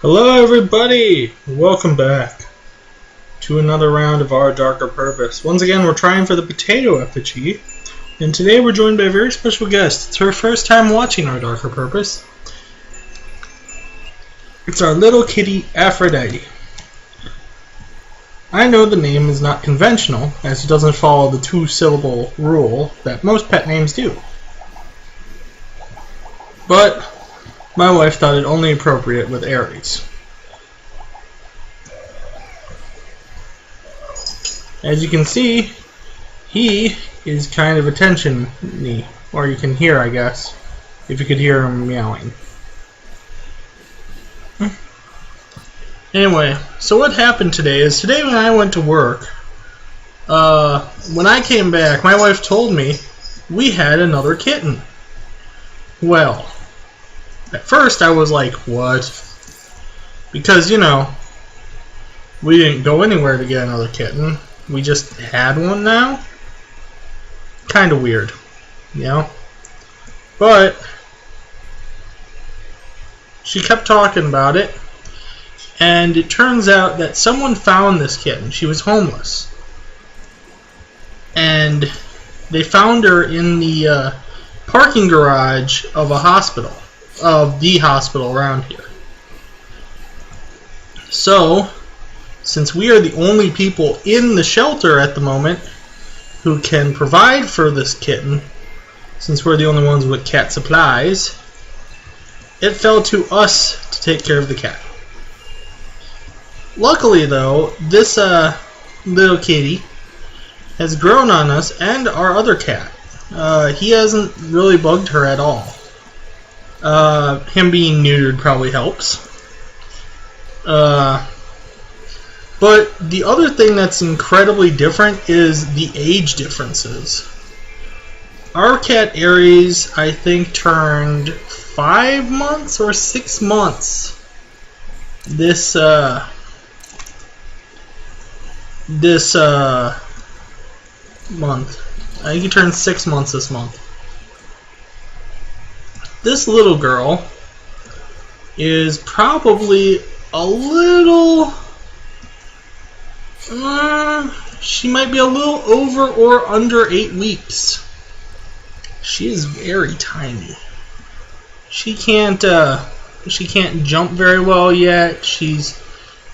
Hello everybody! Welcome back to another round of our Darker Purpose. Once again, we're trying for the potato effigy, and today we're joined by a very special guest. It's her first time watching our Darker Purpose. It's our little kitty, Aphorodite. I know the name is not conventional, as it doesn't follow the two-syllable rule that most pet names do. But my wife thought it only appropriate with Aries. As you can see, he is kind of attention-y, or you can hear, I guess, if you could hear him meowing. Anyway, so what happened today is, today when I went to work, when I came back, my wife told me we had another kitten. Well, at first I was like, what? Because, you know, we didn't go anywhere to get another kitten. We just had one now. Kind of weird, you know? But she kept talking about it, and it turns out that someone found this kitten. She was homeless. And they found her in the parking garage of a hospital. Of the hospital around here. So, since we are the only people in the shelter at the moment who can provide for this kitten, since we're the only ones with cat supplies, it fell to us to take care of the cat. Luckily though, this little kitty has grown on us and our other cat. He hasn't really bugged her at all. Him being neutered probably helps. But the other thing that's incredibly different is the age differences. Our cat Aries, I think, turned 5 months or 6 months this month. I think he turned 6 months this month. This little girl is probably a little, she might be a little over or under 8 weeks. She is very tiny. She can't jump very well yet. She's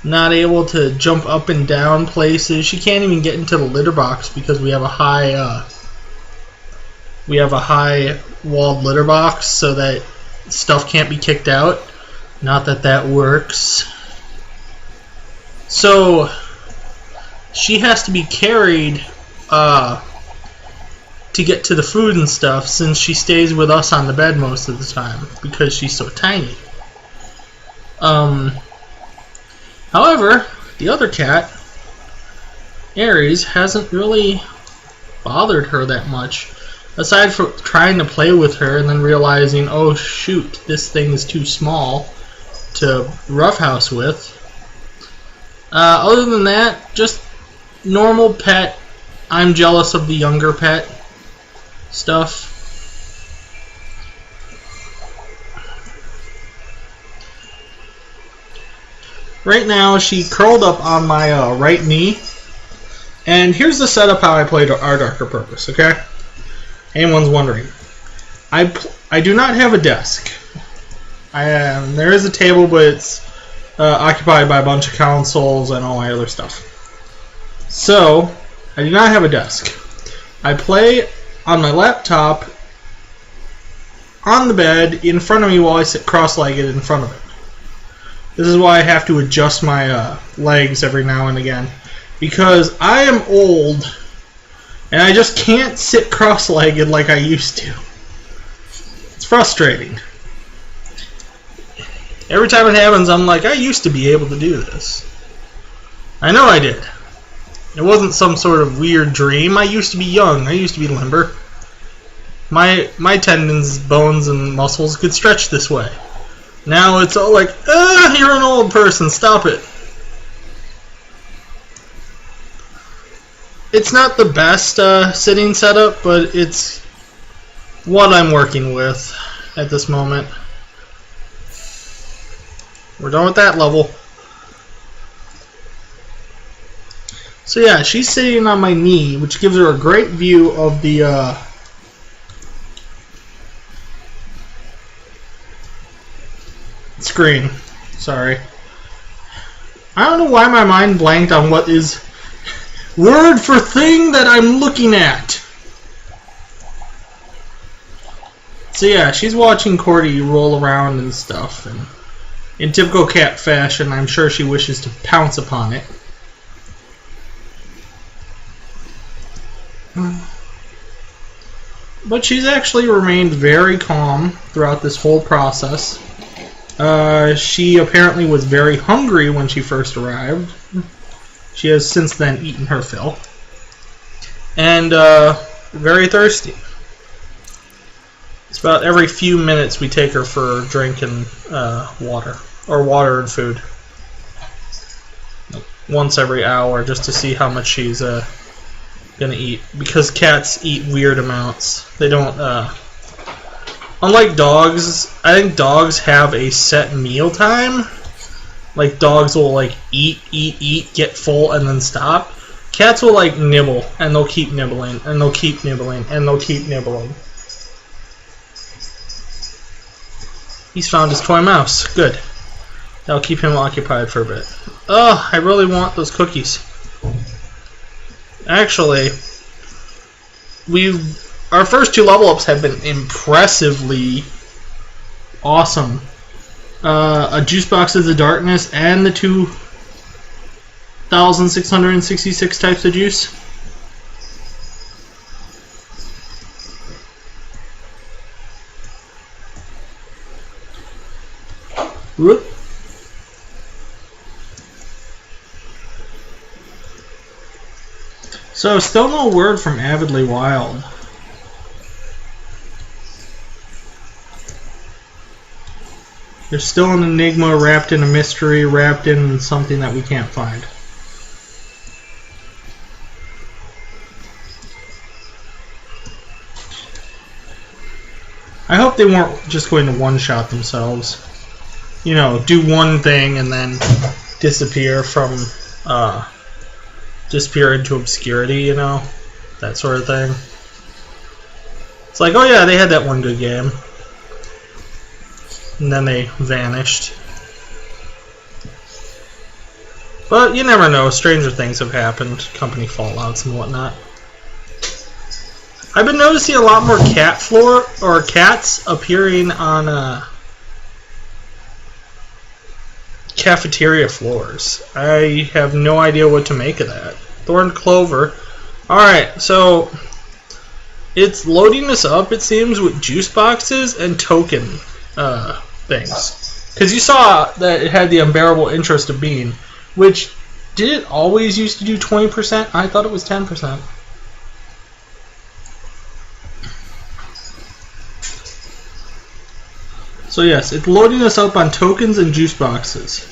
not able to jump up and down places. She can't even get into the litter box because we have a high walled litter box so that stuff can't be kicked out. Not that that works. So she has to be carried to get to the food and stuff, since she stays with us on the bed most of the time because she's so tiny. However, the other cat, Aries, hasn't really bothered her that much. Aside from trying to play with her and then realizing, oh shoot, this thing is too small to roughhouse with. Other than that, just normal pet, I'm jealous of the younger pet stuff. Right now, she curled up on my right knee. And here's the setup how I played our Darker Purpose, okay? Anyone's wondering, I do not have a desk. There is a table, but it's occupied by a bunch of consoles and all my other stuff. So, I do not have a desk. I play on my laptop on the bed in front of me while I sit cross-legged in front of it. This is why I have to adjust my legs every now and again, because I am old and I just can't sit cross-legged like I used to. It's frustrating. Every time it happens, I'm like, I used to be able to do this. I know I did. It wasn't some sort of weird dream. I used to be young. I used to be limber. My tendons, bones, and muscles could stretch this way. Now it's all like, you're an old person, stop it. It's not the best sitting setup, but it's what I'm working with at this moment. We're done with that level. So yeah, she's sitting on my knee, which gives her a great view of the screen. Sorry. I don't know why my mind blanked on what is word for thing that I'm looking at. So yeah, she's watching Cordy roll around and stuff, and in typical cat fashion, I'm sure she wishes to pounce upon it. But she's actually remained very calm throughout this whole process. She apparently was very hungry when she first arrived. She has since then eaten her fill. And very thirsty. It's about every few minutes we take her for a drink and water. Or water and food. Once every hour, just to see how much she's gonna eat. Because cats eat weird amounts. They don't, unlike dogs, I think dogs have a set meal time. Like, dogs will, like, eat, get full, and then stop. Cats will, like, nibble, and they'll keep nibbling, and they'll keep nibbling, and they'll keep nibbling. He's found his toy mouse. Good. That'll keep him occupied for a bit. Oh, I really want those cookies. Actually, our first 2 level ups have been impressively awesome. A Juice Box of the Darkness and the 2,666 types of juice. Whoop. So, still no word from Avidly Wild. There's still an enigma wrapped in a mystery, wrapped in something that we can't find. I hope they weren't just going to one-shot themselves. You know, do one thing and then disappear from, disappear into obscurity, you know? That sort of thing. It's like, oh yeah, they had that one good game. And then they vanished. But you never know, stranger things have happened. Company fallouts and whatnot. I've been noticing a lot more cats appearing on cafeteria floors. I have no idea what to make of that. Thorned Clover. Alright, so it's loading us up, it seems, with juice boxes and token things. Because you saw that it had the unbearable interest of being, which, did it always used to do 20%? I thought it was 10%. So yes, it's loading us up on tokens and juice boxes.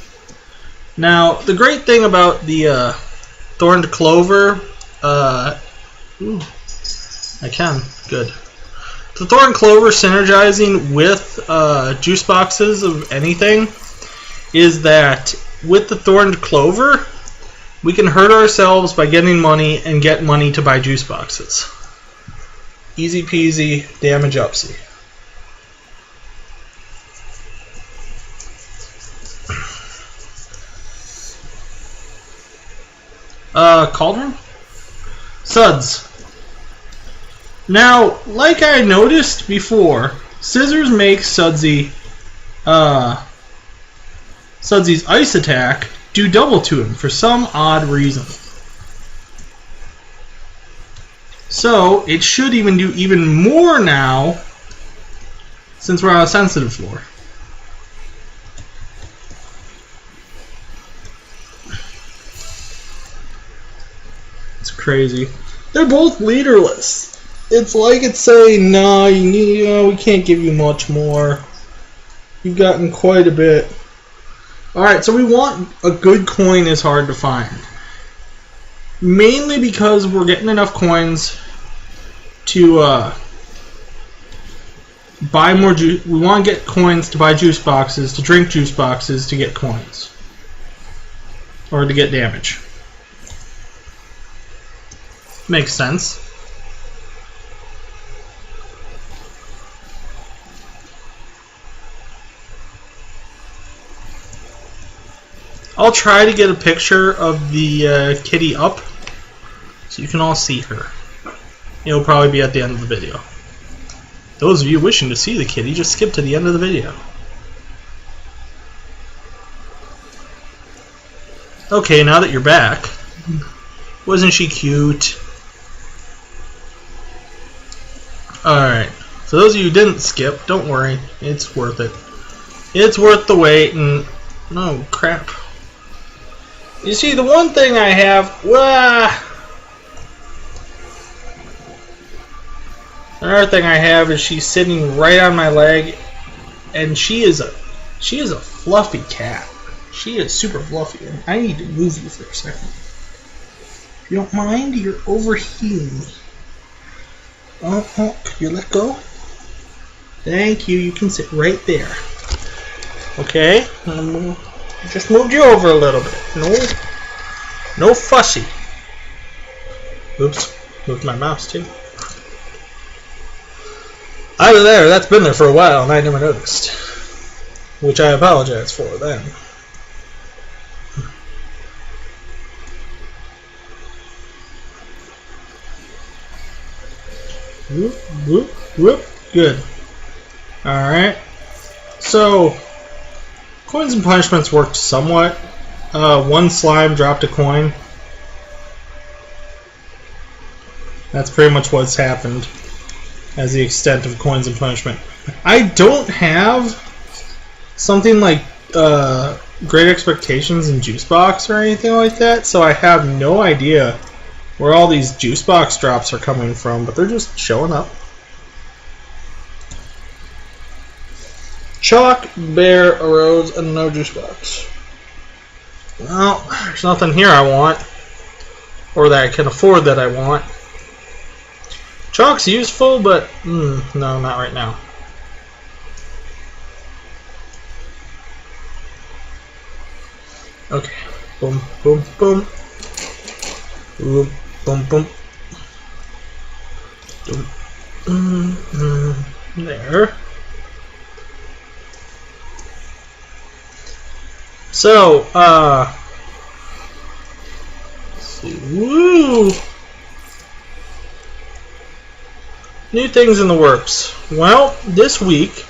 Now, the great thing about the Thorned Clover, ooh, I can, good. The Thorned Clover synergizing with juice boxes of anything is that with the Thorned Clover, we can hurt ourselves by getting money and get money to buy juice boxes. Easy peasy, damage upsy. Cauldron? Suds. Now, like I noticed before, Scissors makes Sudsy's ice attack do double to him for some odd reason. So, it should even do even more now, since we're on a sensitive floor. It's crazy. They're both leaderless. It's like it's saying, no, we can't give you much more. You've gotten quite a bit. Alright, so we want a good coin is hard to find. Mainly because we're getting enough coins to buy more juice. We want to get coins to buy juice boxes, to drink juice boxes, to get coins. Or to get damage. Makes sense. I'll try to get a picture of the kitty up so you can all see her. It'll probably be at the end of the video. Those of you wishing to see the kitty, just skip to the end of the video. Okay, now that you're back, wasn't she cute? Alright, so those of you who didn't skip, don't worry, it's worth it. It's worth the wait, and oh crap. You see, the one thing I have, another thing I have is she's sitting right on my leg, and she is a fluffy cat. She is super fluffy, and I need to move you for a second. If you don't mind, you're overheating me. Oh, could you let go? Thank you. You can sit right there. Okay, just moved you over a little bit. No fussy. Oops, moved my mouse too. Either there, that's been there for a while and I never noticed. Which I apologize for then. Whoop, whoop, whoop. Good. Alright. So, coins and punishments worked somewhat. One slime dropped a coin. That's pretty much what's happened as the extent of coins and punishment. I don't have something like Great Expectations and Juice Box or anything like that, so I have no idea where all these Juice Box drops are coming from, but they're just showing up. Chalk, bear, a rose, and no juice box. Well, there's nothing here I want, or that I can afford that I want. Chalk's useful, but no, not right now. Okay, boom, boom, boom, boom, boom, boom. There. So, let's see. Woo! New things in the works. Well, this week,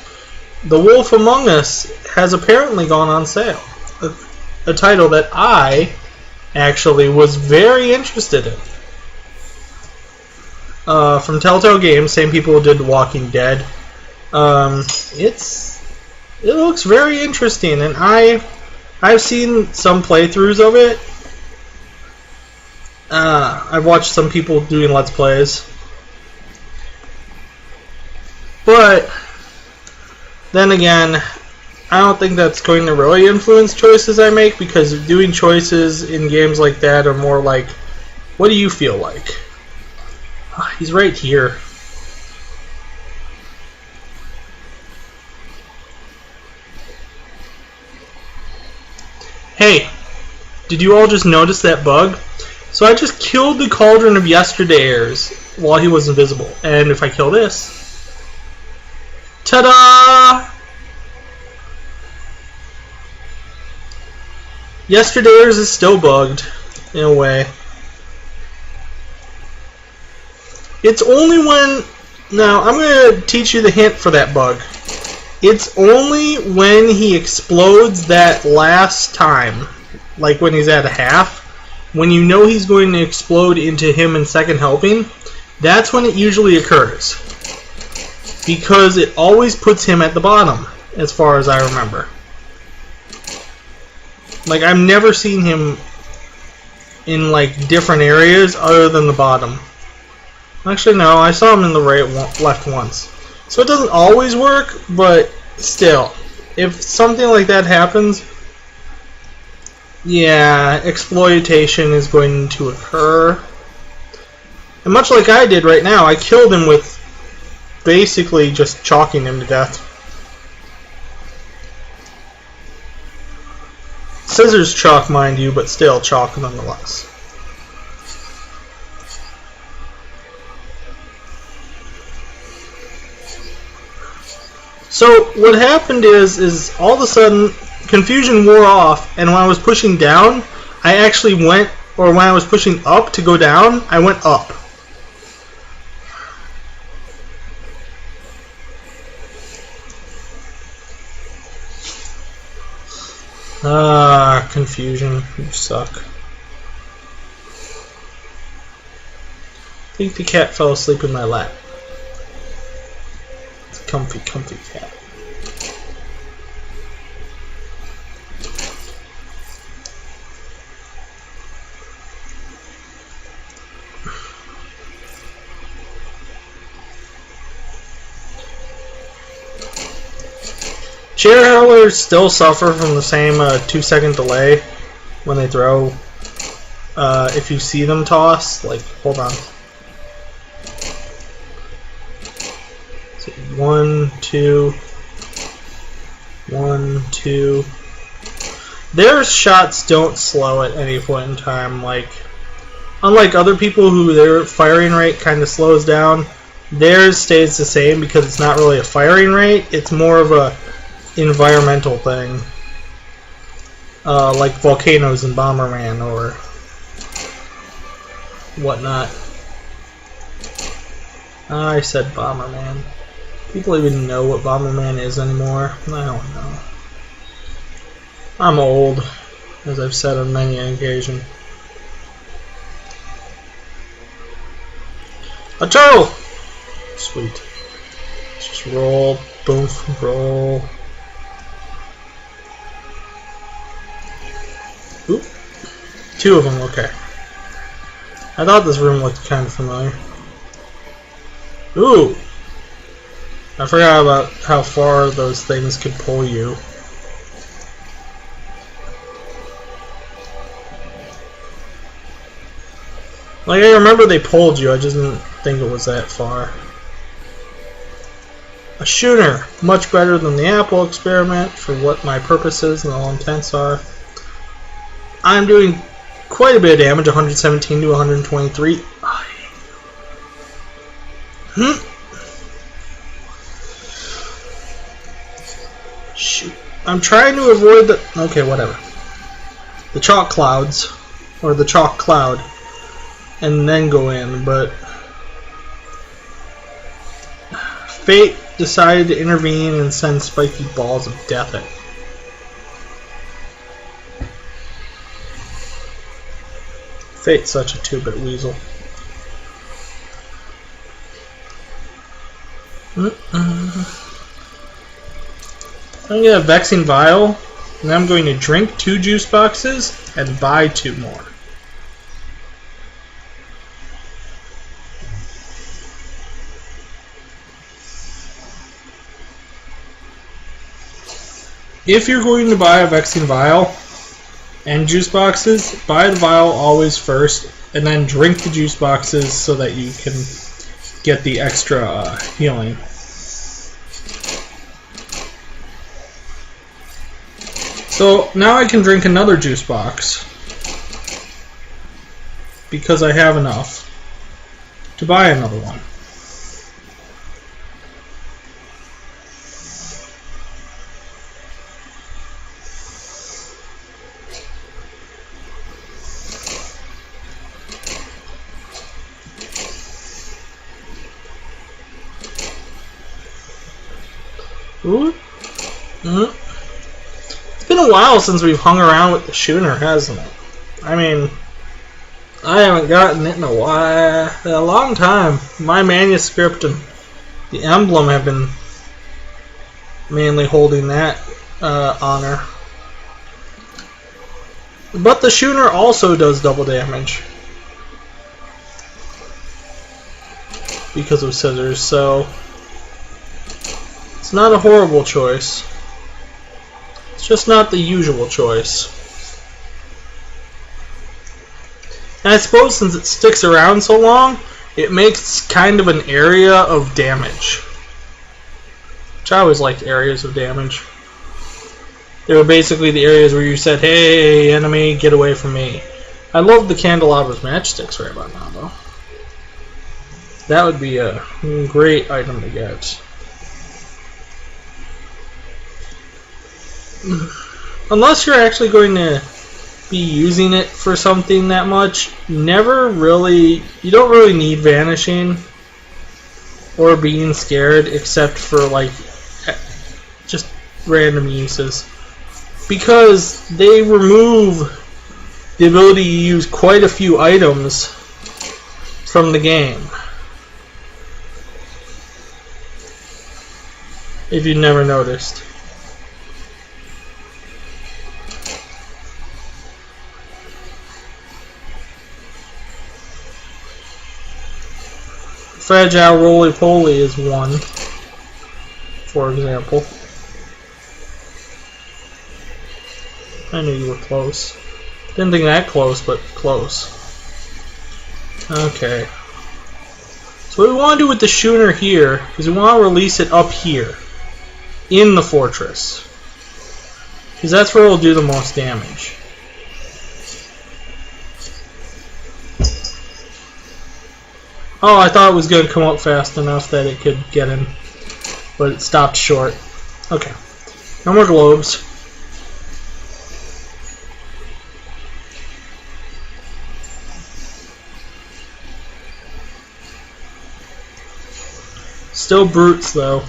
The Wolf Among Us has apparently gone on sale. A title that I actually was very interested in. From Telltale Games, same people who did The Walking Dead. It looks very interesting, and I've seen some playthroughs of it. I've watched some people doing Let's Plays. But then again, I don't think that's going to really influence choices I make, because doing choices in games like that are more like, what do you feel like? He's right here. Hey, did you all just notice that bug? So I just killed the Cauldron of Yesterdayers while he was invisible. And if I kill this... Ta-da! Yesterdayers is still bugged, in a way. It's only when... Now, I'm going to teach you the hint for that bug. It's only when he explodes that last time, like when he's at a half, when you know he's going to explode into him in second helping, that's when it usually occurs. Because it always puts him at the bottom, as far as I remember. Like, I've never seen him in, like, different areas other than the bottom. Actually, no, I saw him in the left once. So it doesn't always work, but still, if something like that happens, yeah, exploitation is going to occur. And much like I did right now, I killed him with basically just chalking him to death. Scissors chalk, mind you, but still chalk nonetheless. So what happened is all of a sudden confusion wore off, and when I was pushing down, I actually went, or when I was pushing up to go down, I went up. Confusion. You suck. I think the cat fell asleep in my lap. It's a comfy, comfy cat. Chair hurlers still suffer from the same 2-second delay when they throw. If you see them toss, like, hold on. So 1, 2, 1, 2. Their shots don't slow at any point in time. Like, unlike other people who their firing rate kind of slows down, theirs stays the same because it's not really a firing rate. It's more of a environmental thing, like volcanoes in Bomberman or whatnot. I said Bomberman. People even know what Bomberman is anymore? I don't know. I'm old, as I've said on many an occasion. A turtle! Sweet. Let's just roll, boom, roll. Oop. 2 of them, okay. I thought this room looked kind of familiar. Ooh! I forgot about how far those things could pull you. Like, I remember they pulled you, I just didn't think it was that far. A schooner, much better than the apple experiment for what my purposes and all intents are. I'm doing quite a bit of damage, 117 to 123. Shoot. I'm trying to avoid the... Okay, whatever. The chalk clouds. Or the chalk cloud. And then go in, but... Fate decided to intervene and send spiky balls of death at me. Fate's such a 2-bit weasel. I'm going to get a Vexing Vial, and I'm going to drink 2 juice boxes and buy 2 more. If you're going to buy a Vexing Vial and juice boxes, buy the vial always first, and then drink the juice boxes so that you can get the extra healing. So now I can drink another juice box because I have enough to buy another one. Ooh. It's been a while since we've hung around with the schooner, hasn't it? I mean, I haven't gotten it in a long time. My manuscript and the emblem have been mainly holding that honor. But the schooner also does double damage because of scissors, so it's not a horrible choice. It's just not the usual choice. And I suppose since it sticks around so long, it makes kind of an area of damage. which I always liked areas of damage. They were basically the areas where you said, hey, enemy, get away from me. I love the candelabras matchsticks right about now, though. That would be a great item to get. Unless you're actually going to be using it for something that much, you don't really need vanishing or being scared except for like just random uses. Because they remove the ability to use quite a few items from the game. If you've never noticed. Fragile roly-poly is one, for example. I knew you were close. Didn't think that close, but close. Okay. So what we want to do with the schooner here is we want to release it up here in the fortress, because that's where it'll do the most damage. Oh, I thought it was going to come up fast enough that it could get in, but it stopped short. Okay. No more globes. Still brutes, though.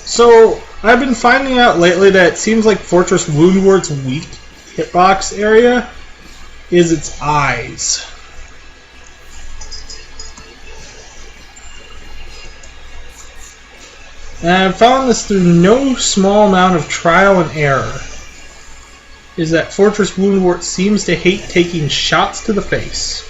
So, I've been finding out lately that it seems like Fortress Woundwart's weak hitbox area is its eyes. And I've found this through no small amount of trial and error, is that Fortress Woundwort seems to hate taking shots to the face.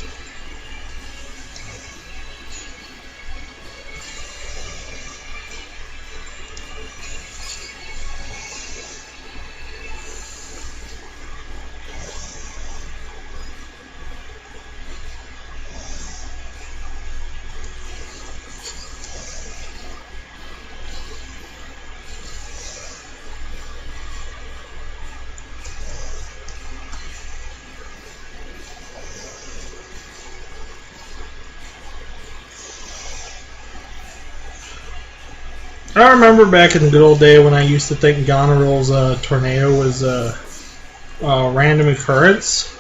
I remember back in the good old day when I used to think Goneril's tornado was a random occurrence.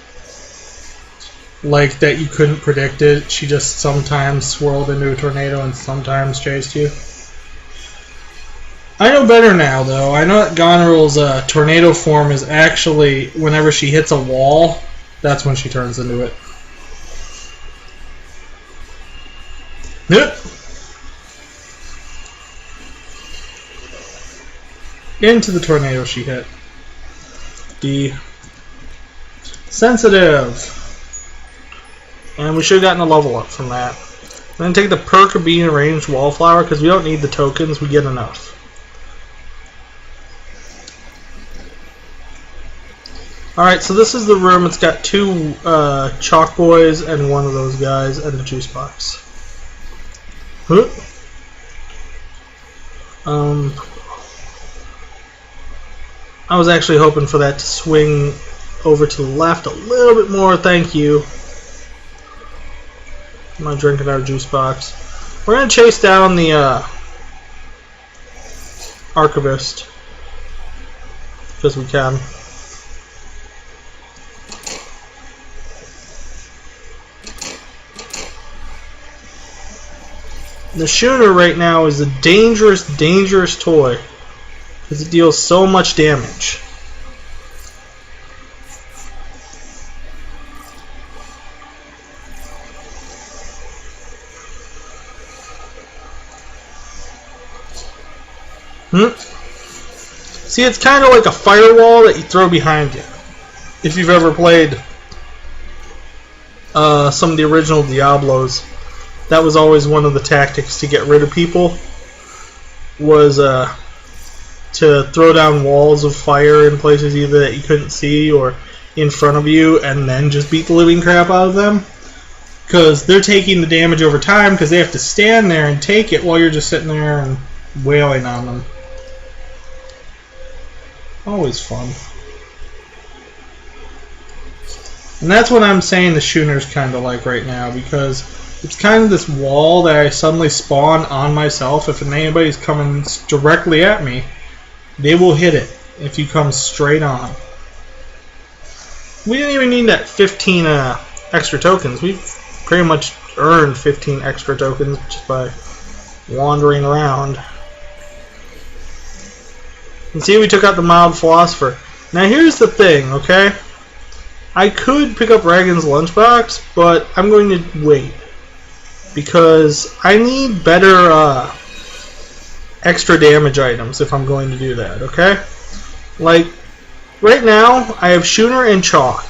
Like that you couldn't predict it. She just sometimes swirled into a tornado and sometimes chased you. I know better now, though. I know that Goneril's tornado form is actually, whenever she hits a wall, that's when she turns into it. Yep. Into the tornado she hit. D. Sensitive. And we should have gotten a level up from that. I'm going to take the perk of being a ranged wallflower because we don't need the tokens, we get enough. Alright, so this is the room. It's got two chalk boys and one of those guys and a juice box. Huh? I was actually hoping for that to swing over to the left a little bit more, thank you. I'm not drinking our juice box. We're going to chase down the Archivist, because we can. The schooner right now is a dangerous, dangerous toy. Because it deals so much damage. See, it's kind of like a firewall that you throw behind you. If you've ever played some of the original Diablos, that was always one of the tactics to get rid of people, was to throw down walls of fire in places either that you couldn't see, or in front of you and then just beat the living crap out of them. Because they're taking the damage over time because they have to stand there and take it while you're just sitting there and wailing on them. Always fun. And that's what I'm saying the Schooner's kind of like right now, because it's kind of this wall that I suddenly spawn on myself. If anybody's coming directly at me, they will hit it if you come straight on. We didn't even need that 15 extra tokens. We've pretty much earned 15 extra tokens just by wandering around. And see, we took out the mild philosopher. Now here's the thing, okay? I could pick up Ragon's lunchbox, but I'm going to wait. Because I need better extra damage items if I'm going to do that, okay? Like, right now, I have Schooner and Chalk.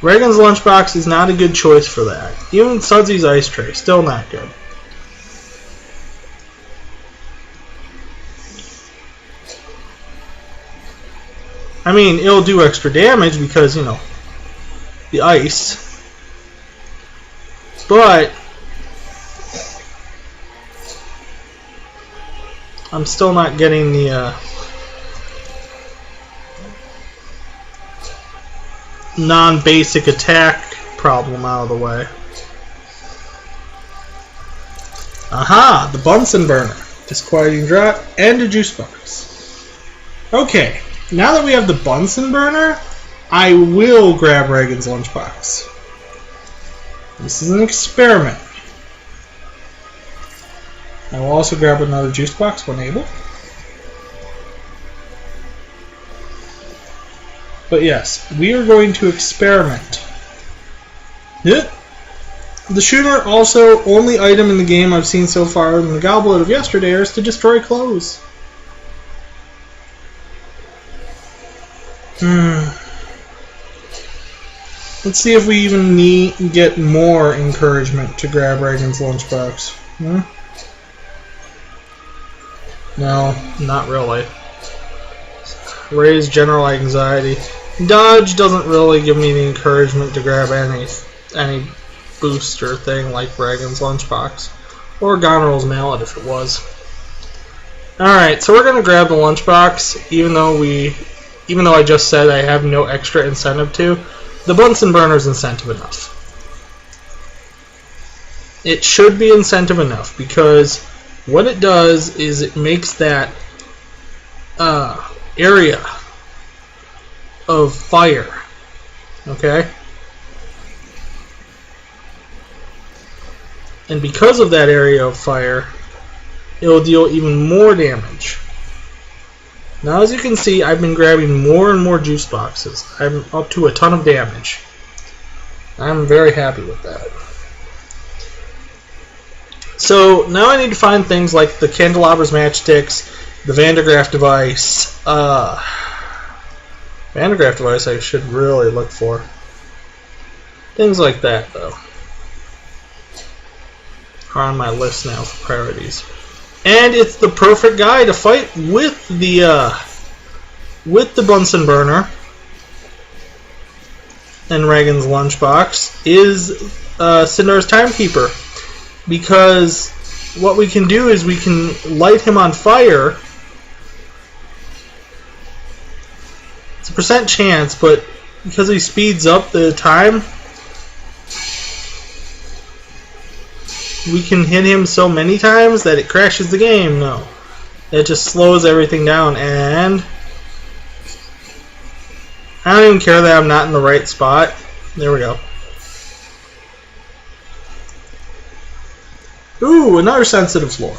Ragon's lunchbox is not a good choice for that. Even Sudsy's ice tray, still not good. I mean, it'll do extra damage because, you know, the ice. But I'm still not getting the non-basic attack problem out of the way. Aha! The Bunsen burner. Disquieting drop and a juice box. Okay. Now that we have the Bunsen burner, I will grab Ragon's lunchbox. This is an experiment. I will also grab another juice box when able. But yes, we are going to experiment. The Schooner, also, only item in the game I've seen so far in the Goblet of Yesterday is to destroy clothes. Let's see if we even get more encouragement to grab Ragon's lunchbox. No, not really. Raise general anxiety. Dodge doesn't really give me the encouragement to grab any booster thing like Ragon's lunchbox. Or Goneril's mallet if it was. Alright, so we're going to grab the lunchbox, even though I just said I have no extra incentive to. The Bunsen burner's incentive enough. It should be incentive enough, because what it does is it makes that area of fire, okay? And because of that area of fire, it will deal even more damage. Now, as you can see, I've been grabbing more and more juice boxes. I'm up to a ton of damage. I'm very happy with that. So, now I need to find things like the Candelabra's matchsticks, the Vandergraaf device. Vandergraaf device I should really look for. Things like that, though, are on my list now for priorities. And it's the perfect guy to fight with the Bunsen burner and Ragon's lunchbox is Sindar's Timekeeper, because what we can do is we can light him on fire. It's a % chance, but because he speeds up the time, we can hit him so many times that it crashes the game. No. It just slows everything down, and I don't even care that I'm not in the right spot. There we go. Ooh, another sensitive floor.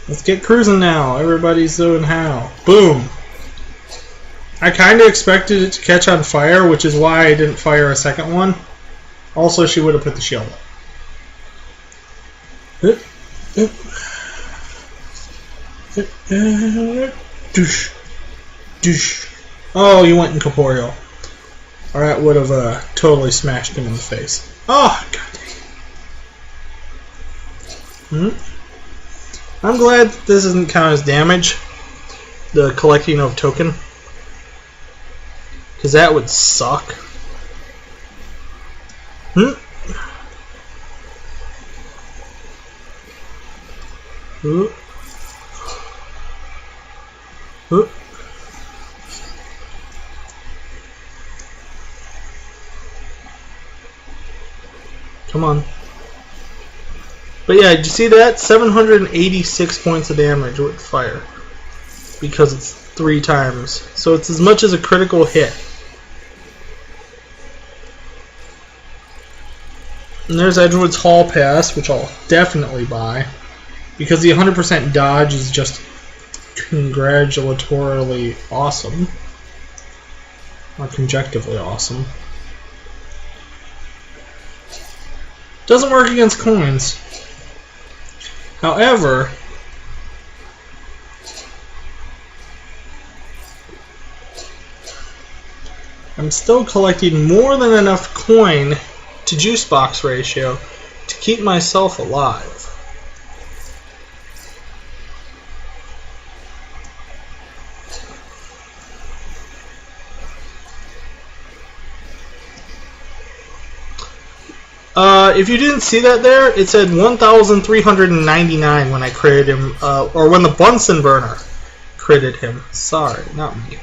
Let's get cruising now. Everybody's doing how. Boom. I kind of expected it to catch on fire, which is why I didn't fire a second one. Also, she would have put the shield up. Oh, you went incorporeal. Or that would have totally smashed him in the face. Oh, god dang. I'm glad that this doesn't count as damage, the collecting of token. Because that would suck. Hmm? Ooh. Ooh. Come on. But yeah, did you see that? 786 points of damage with fire. Because it's 3 times. So it's as much as a critical hit. And there's Edgewood's Hall Pass, which I'll definitely buy. Because the 100% dodge is just congratulatorily awesome. Or conjectively awesome. Doesn't work against coins. However, I'm still collecting more than enough coin to juice box ratio to keep myself alive. If you didn't see that there, it said 1,399 when I critted him, or when the Bunsen burner critted him. Sorry, not me.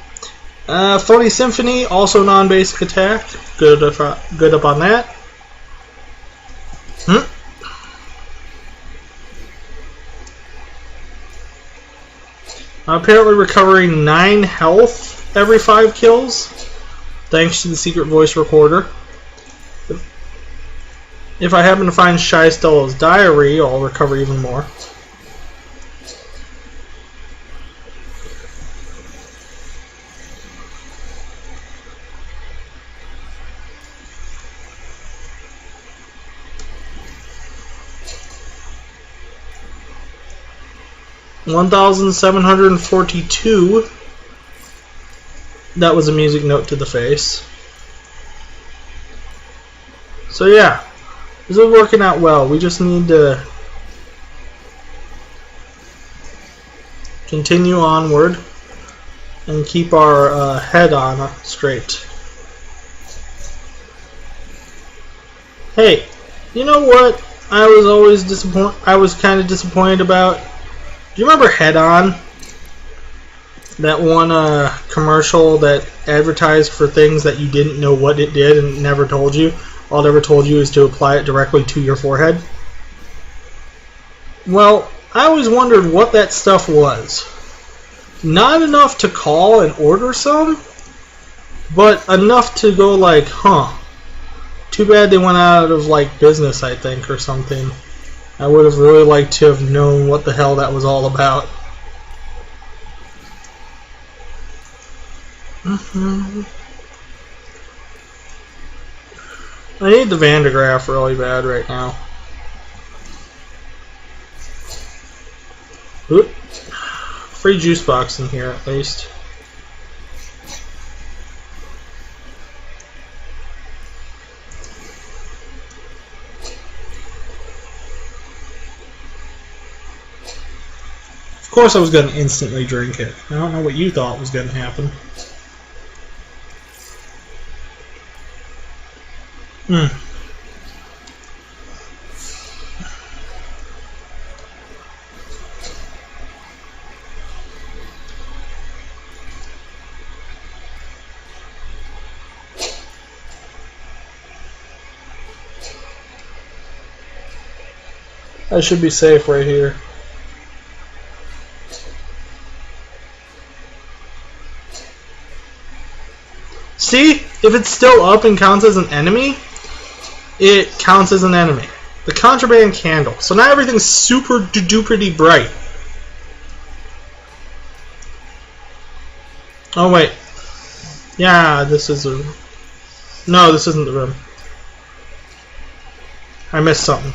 Phony Symphony, also non-basic attack. Good up on that. Apparently recovering 9 health every 5 kills, thanks to the secret voice recorder. If I happen to find Shy Stella's diary, I'll recover even more. $1,742. That was a music note to the face. So yeah. This is working out well. We just need to continue onward and keep our head on straight. Hey, you know what I was always disappointed? I was kind of disappointed about. Do you remember Head On? That one commercial that advertised for things that you didn't know what it did and never told you. All it ever told you is to apply it directly to your forehead. Well, I always wondered what that stuff was. Not enough to call and order some, but enough to go like, huh. Too bad they went out of like business, I think, or something. I would have really liked to have known what the hell that was all about. I need the Vandegraaff really bad right now. Oop. Free juice box in here at least. Of course I was going to instantly drink it. I don't know what you thought was going to happen. I should be safe right here. See? If it's still up and counts as an enemy, it counts as an enemy. The contraband candle. So now everything's super duperty bright. Oh wait. Yeah, this is a... No, this isn't the room. I missed something.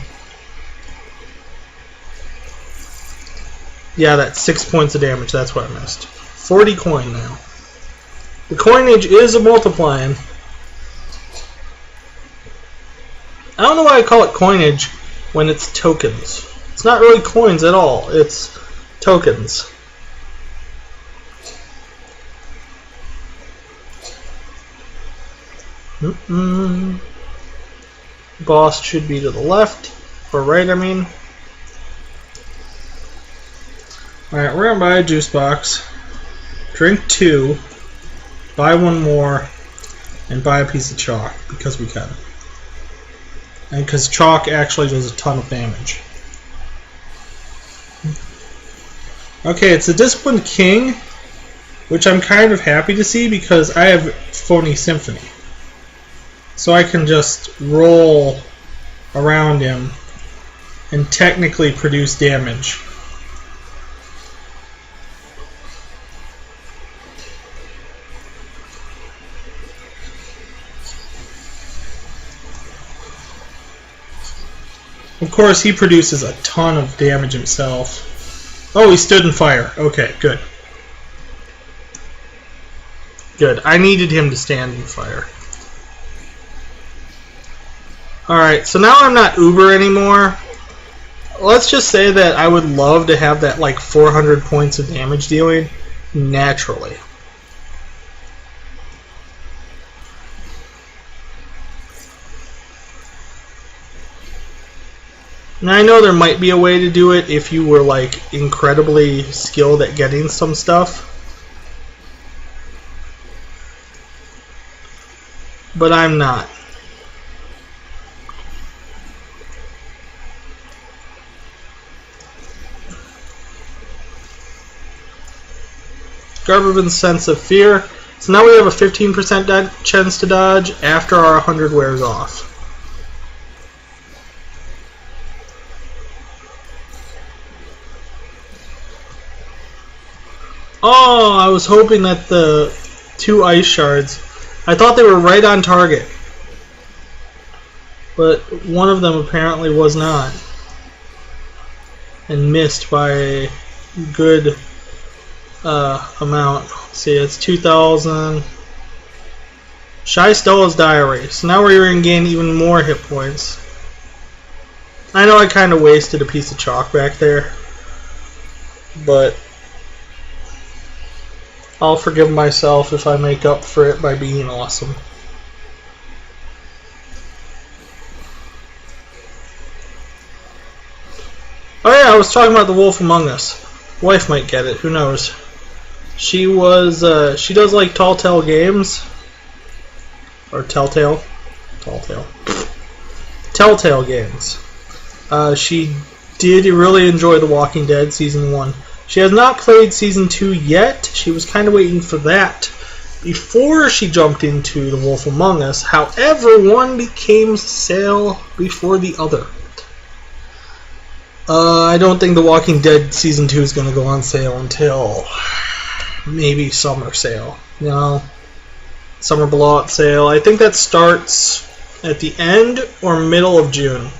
Yeah, that's 6 points of damage. That's what I missed. 40 coin now. The coinage is a multiplying. I don't know why I call it coinage when it's tokens. It's not really coins at all. It's tokens. Boss should be to the left, or right, I mean. Alright, we're gonna buy a juice box, drink 2, buy 1 more, and buy a piece of chalk, because we can. And because chalk actually does a ton of damage. Okay, it's a Disciplined King, which I'm kind of happy to see because I have Phony Symphony. So I can just roll around him and technically produce damage. Of course, he produces a ton of damage himself. Oh, he stood in fire. Okay, good. Good. I needed him to stand in fire. Alright, so now I'm not Uber anymore. Let's just say that I would love to have that like 400 points of damage dealing naturally. Now I know there might be a way to do it if you were like incredibly skilled at getting some stuff. But I'm not. Garbervin's Sense of Fear. So now we have a 15% chance to dodge after our 100 wears off. Oh, I was hoping that the 2 ice shards, I thought they were right on target. But one of them apparently was not. And missed by a good amount. See, it's 2,000. Shy Stella's Diary. So now we're going to gain even more hit points. I know I kind of wasted a piece of chalk back there. But I'll forgive myself if I make up for it by being awesome. Oh yeah, I was talking about The Wolf Among Us. Wife might get it, who knows. She does like Tall Tale games. Or Telltale. Telltale games. She did really enjoy The Walking Dead Season 1. She has not played Season 2 yet. She was kind of waiting for that before she jumped into The Wolf Among Us. However, one became sale before the other. I don't think The Walking Dead Season 2 is going to go on sale until maybe summer sale. No. Summer blowout sale. I think that starts at the end or middle of June.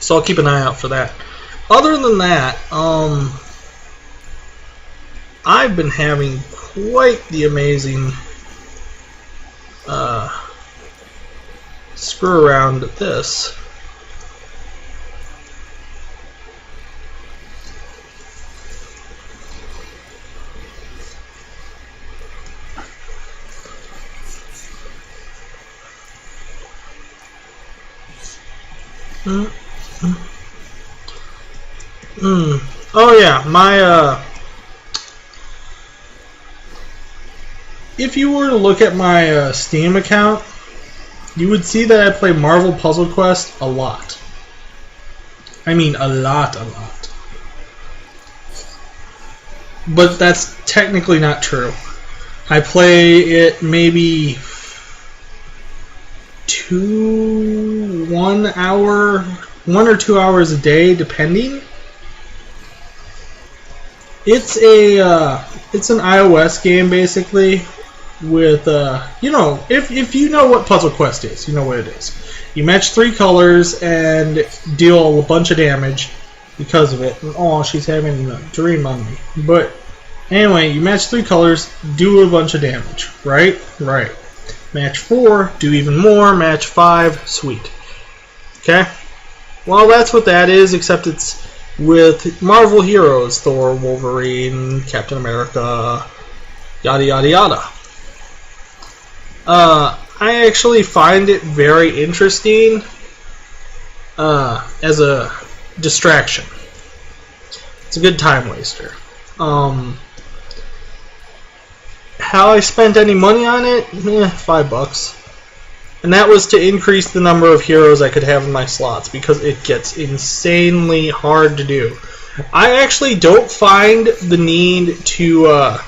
So I'll keep an eye out for that. Other than that, I've been having quite the amazing screw around at this. Oh yeah, my if you were to look at my Steam account, you would see that I play Marvel Puzzle Quest a lot. I mean a lot. But that's technically not true. I play it maybe 1 or 2 hours a day, depending. It's an iOS game basically with you know, if you know what Puzzle Quest is, you know what it is. You match 3 colors and deal a bunch of damage because of it. Oh, she's having a dream on me. But anyway, you match 3 colors, do a bunch of damage, right? Right. Match 4, do even more. Match 5, sweet. Okay? Well, that's what that is, except it's with Marvel heroes. Thor, Wolverine, Captain America, yada yada yada. I actually find it very interesting as a distraction. It's a good time waster. How I spent any money on it? $5. And that was to increase the number of heroes I could have in my slots, because it gets insanely hard to do. I actually don't find the need to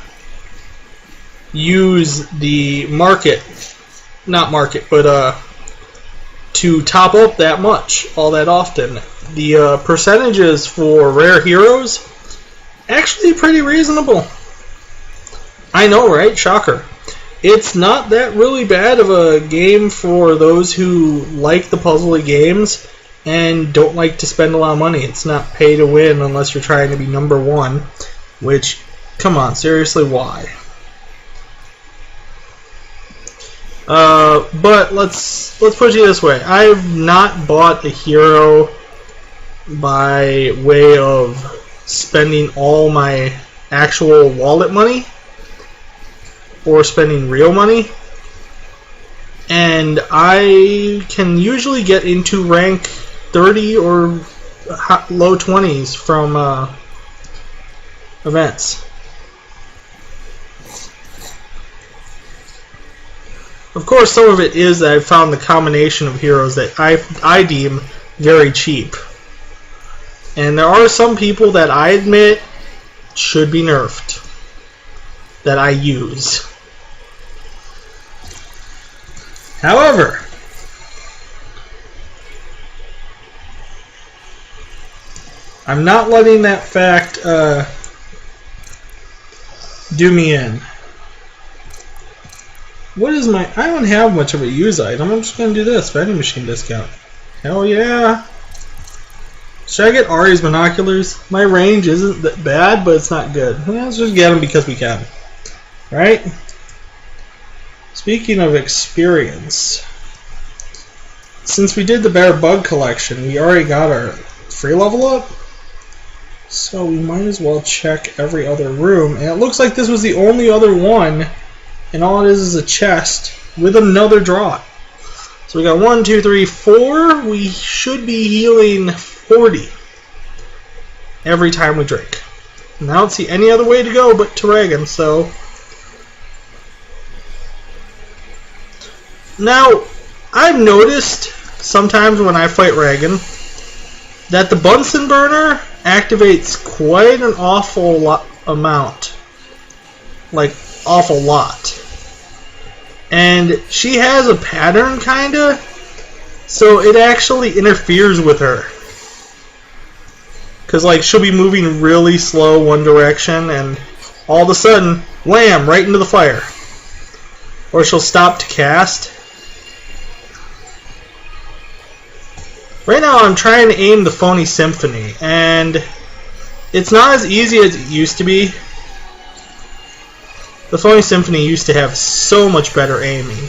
use the to top up that much all that often. The percentages for rare heroes actually pretty reasonable. I know, right? Shocker. It's not that really bad of a game for those who like the puzzly games and don't like to spend a lot of money. It's not pay to win unless you're trying to be number one, which, come on, seriously, why? But let's put it this way. I've not bought a hero by way of spending all my actual wallet money or spending real money, and I can usually get into rank 30 or low 20s from events. Of course, some of it is that I've found the combination of heroes that I deem very cheap. And there are some people that I admit should be nerfed that I use. However, I'm not letting that fact do me in. What is my... I don't have much of a use item. I'm just going to do this. Vending machine discount. Hell yeah. Should I get Ari's binoculars? My range isn't that bad, but it's not good. Yeah, let's just get them because we can. Right? Speaking of experience, since we did the Bear Bug collection, we already got our free level up. So we might as well check every other room. And it looks like this was the only other one. And all it is a chest with another drop. So we got 1, 2, 3, 4. We should be healing 40 every time we drink. And I don't see any other way to go but to Reagan, so... Now, I've noticed sometimes when I fight Reagan that the Bunsen burner activates quite an awful amount. Like, awful lot. And she has a pattern, kinda, so it actually interferes with her. Because, like, she'll be moving really slow one direction, and all of a sudden, wham, right into the fire. Or she'll stop to cast. Right now, I'm trying to aim the Phony Symphony, and it's not as easy as it used to be. The Phony Symphony used to have so much better aiming.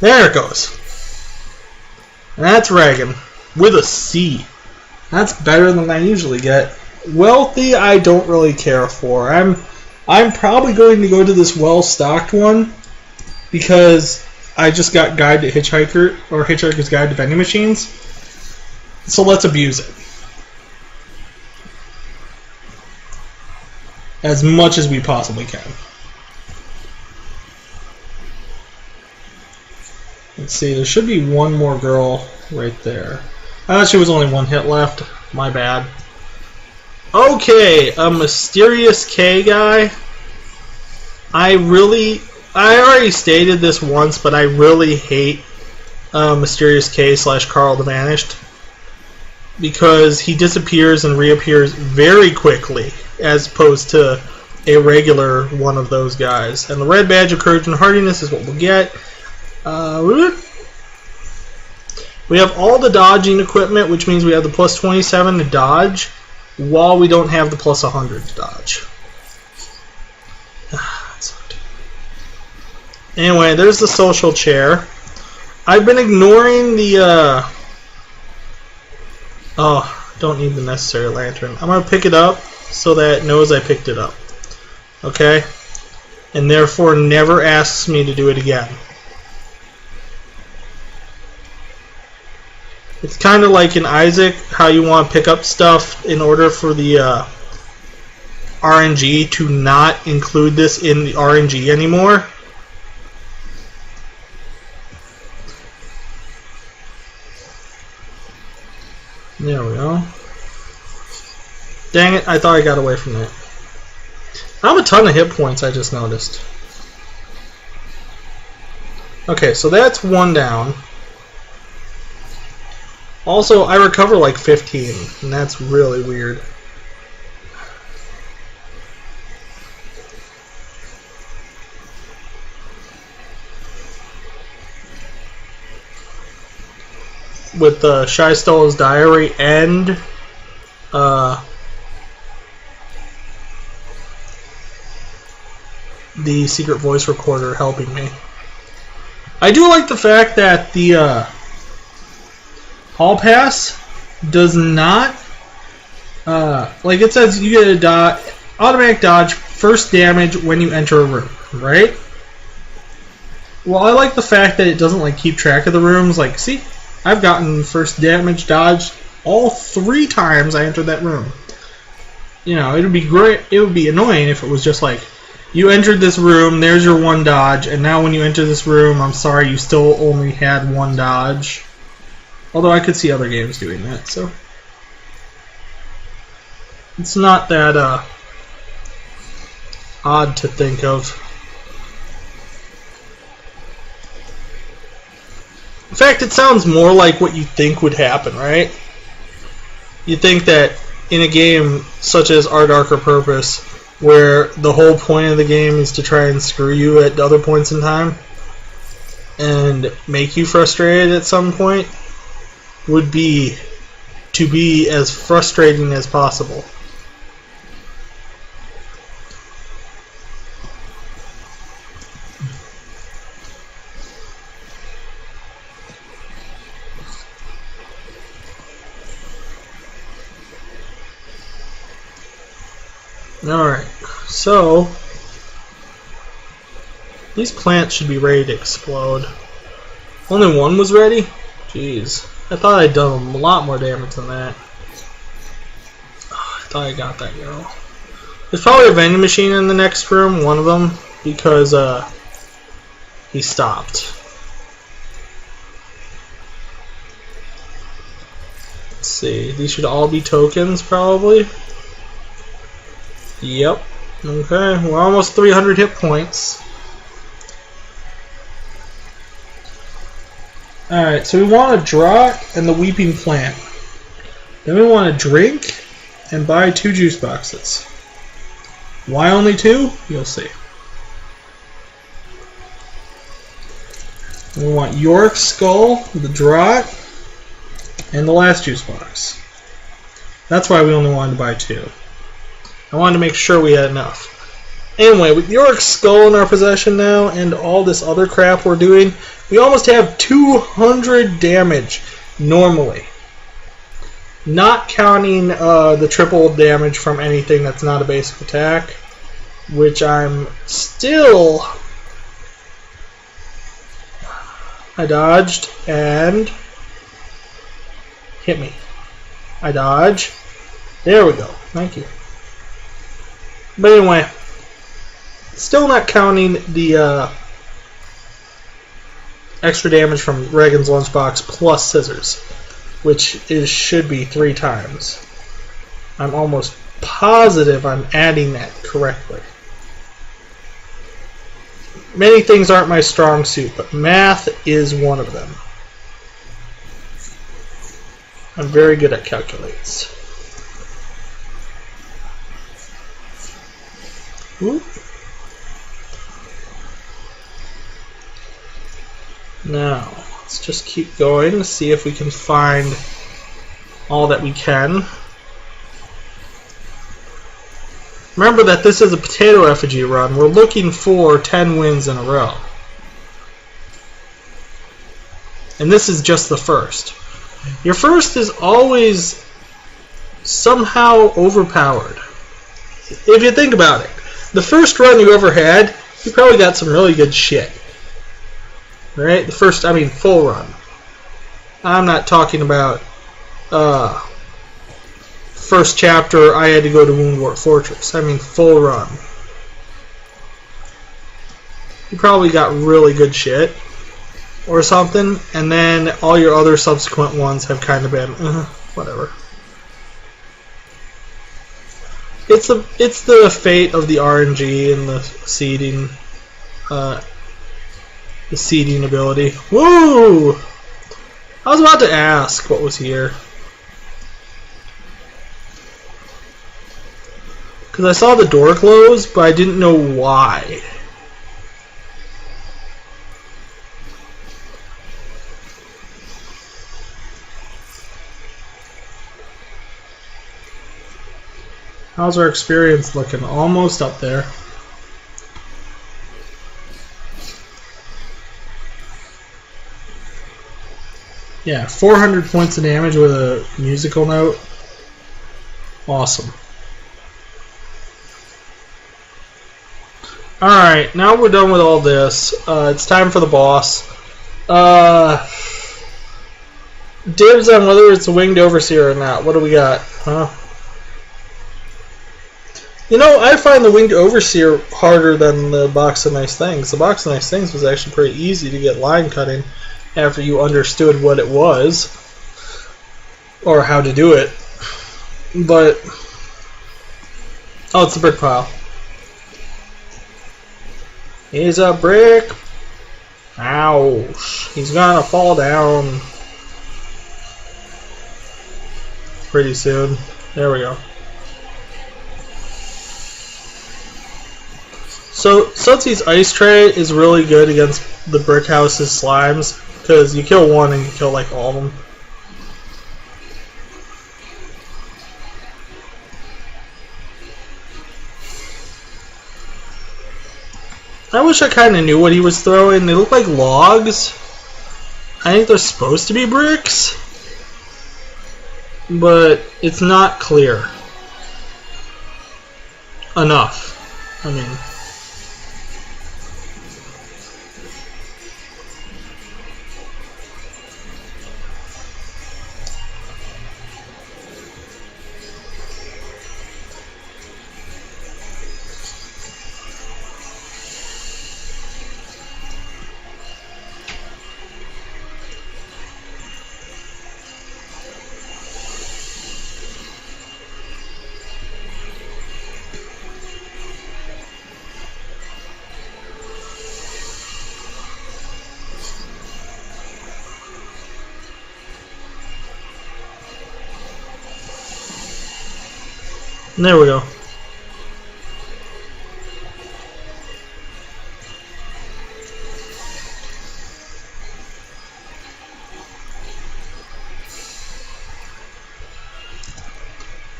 There it goes. And that's Reagan. With a C. That's better than I usually get. Wealthy, I don't really care for. I'm probably going to go to this well-stocked one because I just got Guide to Hitchhiker, or Hitchhiker's Guide to Vending Machines. So let's abuse it. As much as we possibly can. Let's see, there should be one more girl right there. She was only one hit left. My bad. Okay, a Mysterious K guy. I already stated this once, but I really hate Mysterious K / Carl the Vanished. Because he disappears and reappears very quickly, as opposed to a regular one of those guys. And the red badge of courage and hardiness is what we'll get. We have all the dodging equipment, which means we have the plus 27 to dodge, while we don't have the plus 100 to dodge. Anyway, there's the social chair. I've been ignoring the don't need the necessary lantern. I'm going to pick it up so that it knows I picked it up. Okay? and therefore never asks me to do it again. It's kind of like in Isaac, how you want to pick up stuff in order for the RNG to not include this in the RNG anymore. There we go. Dang it, I thought I got away from that. I have a ton of hit points, I just noticed. Okay, so that's one down. Also, I recover like 15, and that's really weird. With the Shystola's Diary and the secret voice recorder helping me. I do like the fact that the Hall Pass does not, like it says you get a automatic dodge first damage when you enter a room, right? Well, I like the fact that it doesn't like keep track of the rooms. Like, see, I've gotten first damage dodge all 3 times I entered that room. You know, it would be great. It would be annoying if it was just like, you entered this room, there's your 1 dodge, and now when you enter this room, I'm sorry, you still only had 1 dodge. Although I could see other games doing that, so it's not that odd to think of. In fact, it sounds more like what you think would happen, right? You think that in a game such as Our Darker Purpose, where the whole point of the game is to try and screw you at other points in time and make you frustrated at some point, would be to be as frustrating as possible. Alright, so these plants should be ready to explode. Only one was ready? Jeez. I thought I'd done a lot more damage than that. Oh, I thought I got that girl. There's probably a vending machine in the next room, one of them, because he stopped. Let's see, these should all be tokens probably. Yep. Okay, we're almost 300 hit points. Alright, so we want a Draught and the Weeping Plant. Then we want a drink and buy 2 juice boxes. Why only 2? You'll see. We want Yorick's Skull, the Draught, and the last juice box. That's why we only wanted to buy 2. I wanted to make sure we had enough. Anyway, with Yorick's Skull in our possession now and all this other crap we're doing, we almost have 200 damage normally. Not counting the triple damage from anything that's not a basic attack, which I'm still... I dodged and hit me. I dodge. There we go. Thank you. But anyway, still not counting the extra damage from Reagan's Lunchbox plus Scissors, which should be 3 times. I'm almost positive I'm adding that correctly. Many things aren't my strong suit, but math is one of them. I'm very good at calculates. Ooh. Now, let's just keep going to see if we can find all that we can. Remember that this is a potato effigy run. We're looking for 10 wins in a row. And this is just the first. Your first is always somehow overpowered. If you think about it, the first run you ever had, you probably got some really good shit. Right? The first, I mean, full run. I'm not talking about first chapter, I had to go to Woundwort Fortress. I mean, full run. You probably got really good shit or something, and then all your other subsequent ones have kind of been whatever. It's the fate of the RNG and the seeding ability. Woo! I was about to ask what was here. Because I saw the door close, but I didn't know why. How's our experience looking? Almost up there. Yeah, 400 points of damage with a musical note. Awesome. Alright, now we're done with all this. It's time for the boss. Dibs on whether it's a winged overseer or not. What do we got? Huh? You know, I find the winged overseer harder than the box of nice things. The box of nice things was actually pretty easy to get line cutting after you understood what it was or how to do it. But oh, it's a brick pile. He's a brick. Ouch. He's gonna fall down pretty soon. There we go. So, Sutsy's Ice Tray is really good against the Brick House's slimes, because you kill one and you kill like all of them. I wish I kind of knew what he was throwing. They look like logs. I think they're supposed to be bricks, but it's not clear enough. I mean... There we go.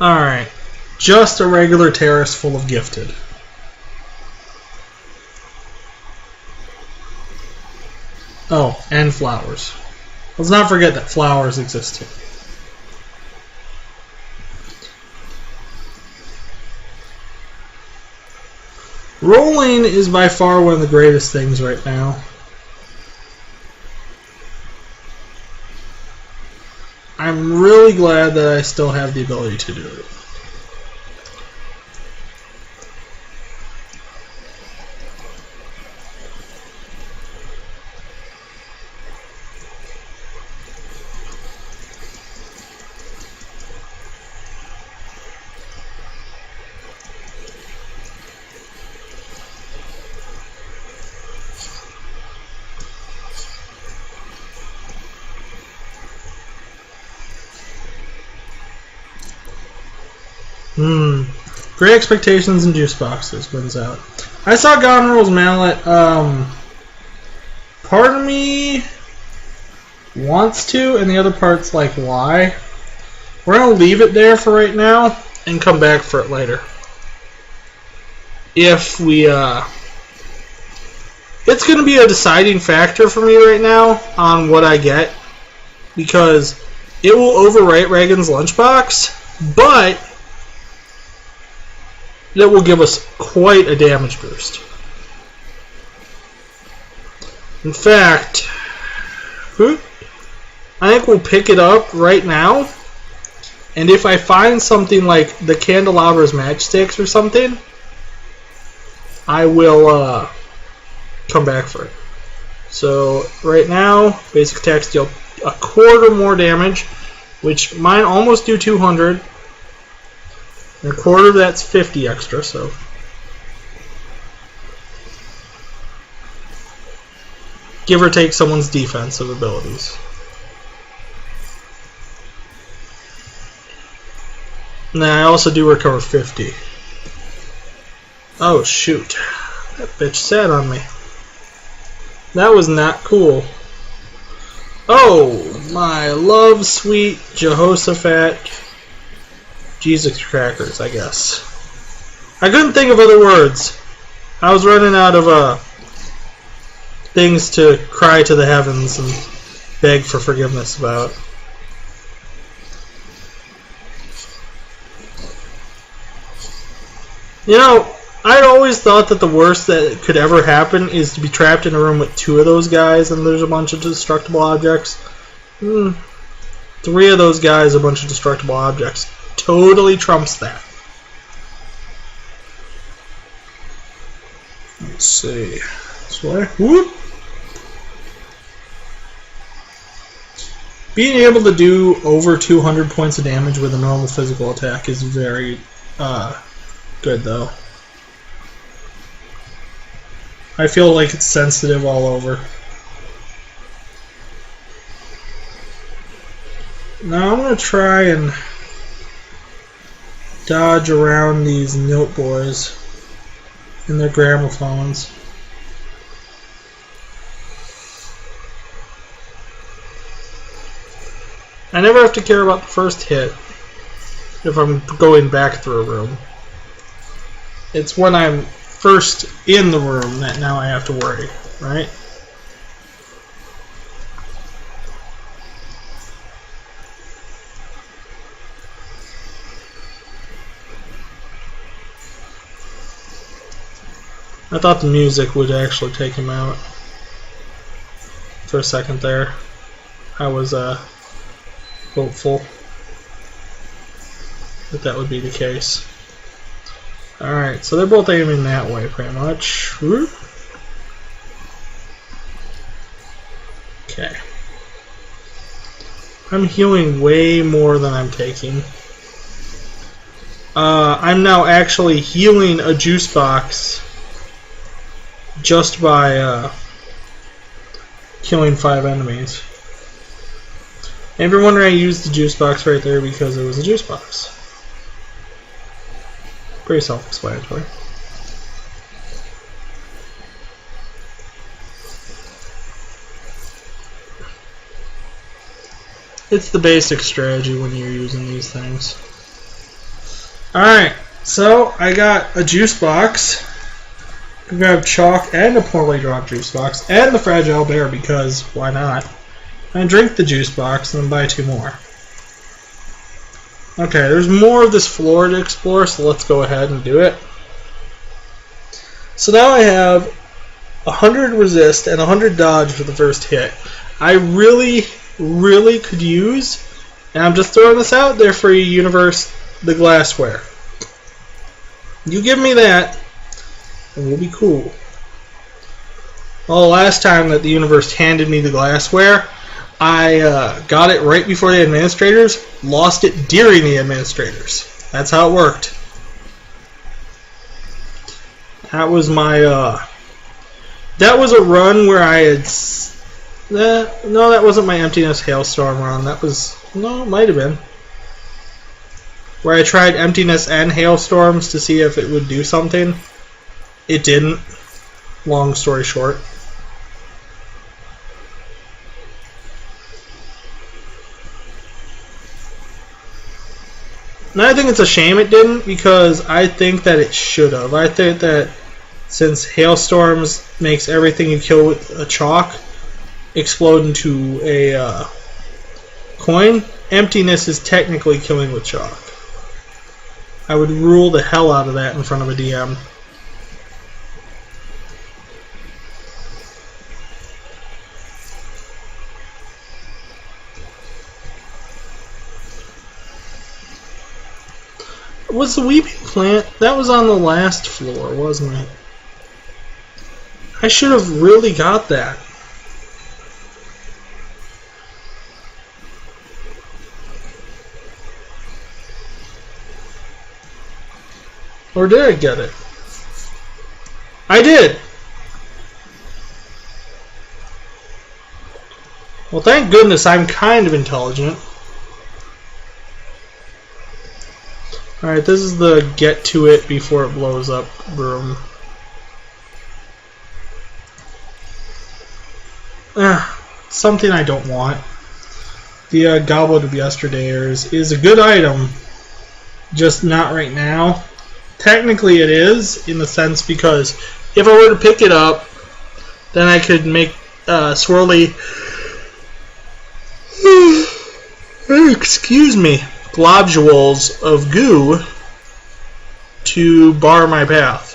Alright. Just a regular terrace full of gifted. Oh, and flowers. Let's not forget that flowers exist too. Rolling is by far one of the greatest things right now. I'm really glad that I still have the ability to do it. Great Expectations and Juice Boxes wins out. I saw Gonrol's Mallet. Part of me wants to, and the other part's like, why? We're going to leave it there for right now and come back for it later. If we, it's going to be a deciding factor for me right now on what I get, because it will overwrite Reagan's Lunchbox, but that will give us quite a damage boost. In fact, I think we'll pick it up right now. And if I find something like the Candelabra's matchsticks or something, I will come back for it. So right now, basic attacks deal a quarter more damage, which mine almost do 200. And a quarter of that's 50 extra, so. Give or take someone's defensive abilities. Now I also do recover 50. Oh shoot. That bitch sat on me. That was not cool. Oh, my love sweet Jehoshaphat. Jesus crackers, I guess. I couldn't think of other words. I was running out of things to cry to the heavens and beg for forgiveness about. You know, I'd always thought that the worst that could ever happen is to be trapped in a room with 2 of those guys and there's a bunch of destructible objects. 3 of those guys, a bunch of destructible objects. Totally trumps that. Let's see. This way. Whoop. Being able to do over 200 points of damage with a normal physical attack is very good, though. I feel like it's sensitive all over. Now I'm going to try and dodge around these note boys and their gramophones. I never have to care about the first hit if I'm going back through a room. It's when I'm first in the room that now I have to worry, right? I thought the music would actually take him out. For a second there, I was hopeful that would be the case. Alright, so they're both aiming that way pretty much. Whoop. Okay. I'm healing way more than I'm taking. I'm now actually healing a juice box just by killing 5 enemies. And if you're wondering, I used the juice box right there because it was a juice box. Pretty self-explanatory. It's the basic strategy when you're using these things. Alright, so I got a juice box. I grabbed chalk and a poorly dropped juice box and the fragile bear because why not? And drink the juice box and then buy 2 more. Okay, there's more of this floor to explore, so let's go ahead and do it. So now I have 100 resist and 100 dodge for the first hit. I really could use, and I'm just throwing this out there for you, universe, the glassware. You give me that, and we'll be cool. Well, the last time that the universe handed me the glassware, I got it right before the administrators, lost it during the administrators. That's how it worked. That was my, that was a run where I had, no, that wasn't my Emptiness Hailstorm run. That was, no, it might have been. Where I tried Emptiness and Hailstorms to see if it would do something. It didn't. Long story short. And I think it's a shame it didn't because I think that it should have. I think that since Hailstorms makes everything you kill with a chalk explode into a coin, Emptiness is technically killing with chalk. I would rule the hell out of that in front of a DM. Was the weeping plant? That was on the last floor, wasn't it? I should have really got that. Or did I get it? I did! Well, thank goodness I'm kind of intelligent. Alright, this is the get to it before it blows up room. Something I don't want. The Goblet of Yesterdayers is a good item, just not right now. Technically it is, in the sense because if I were to pick it up, then I could make swirly excuse me, globules of goo to bar my path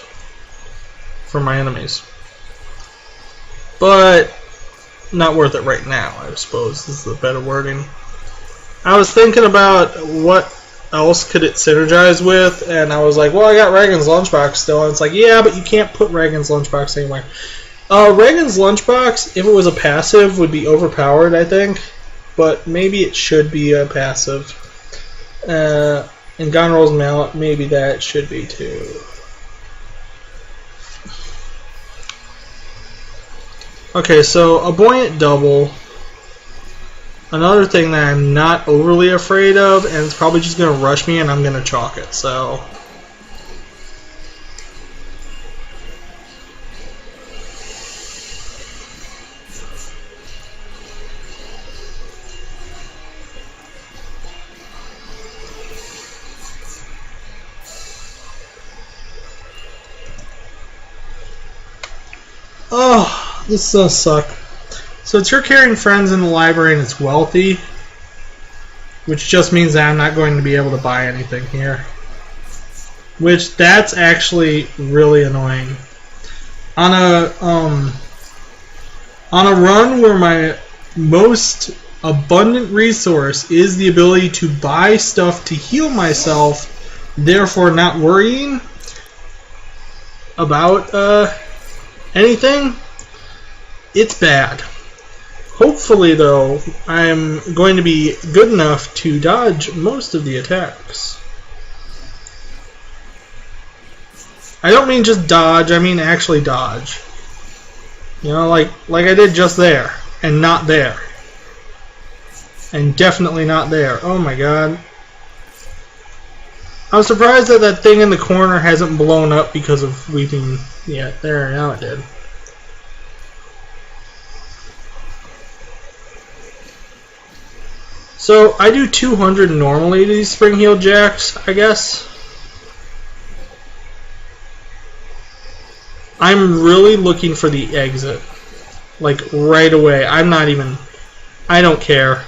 for my enemies. But not worth it right now, I suppose is the better wording. I was thinking about what else could it synergize with, and I was like, well, I got Reagan's lunchbox still, and it's like, yeah, but you can't put Reagan's lunchbox anywhere. Reagan's lunchbox, if it was a passive, would be overpowered, I think, but maybe it should be a passive. And Gonrol's mallet, maybe that should be too. Okay, so a buoyant double. Another thing that I'm not overly afraid of, and it's probably just going to rush me and I'm going to chalk it, so. Oh, this does suck. So it's your carrying friends in the library and it's wealthy, which just means that I'm not going to be able to buy anything here. Which, that's actually really annoying. On a run where my most abundant resource is the ability to buy stuff to heal myself, therefore not worrying about anything, it's bad. Hopefully, though, I'm going to be good enough to dodge most of the attacks. I don't mean just dodge, I mean actually dodge. You know, like I did just there, and not there. And definitely not there. Oh my god. I'm surprised that that thing in the corner hasn't blown up because of weeping yet. There, now it did. So, I do 200 normally to these Spring Heeled Jacks, I guess. I'm really looking for the exit. Like, right away. I don't care.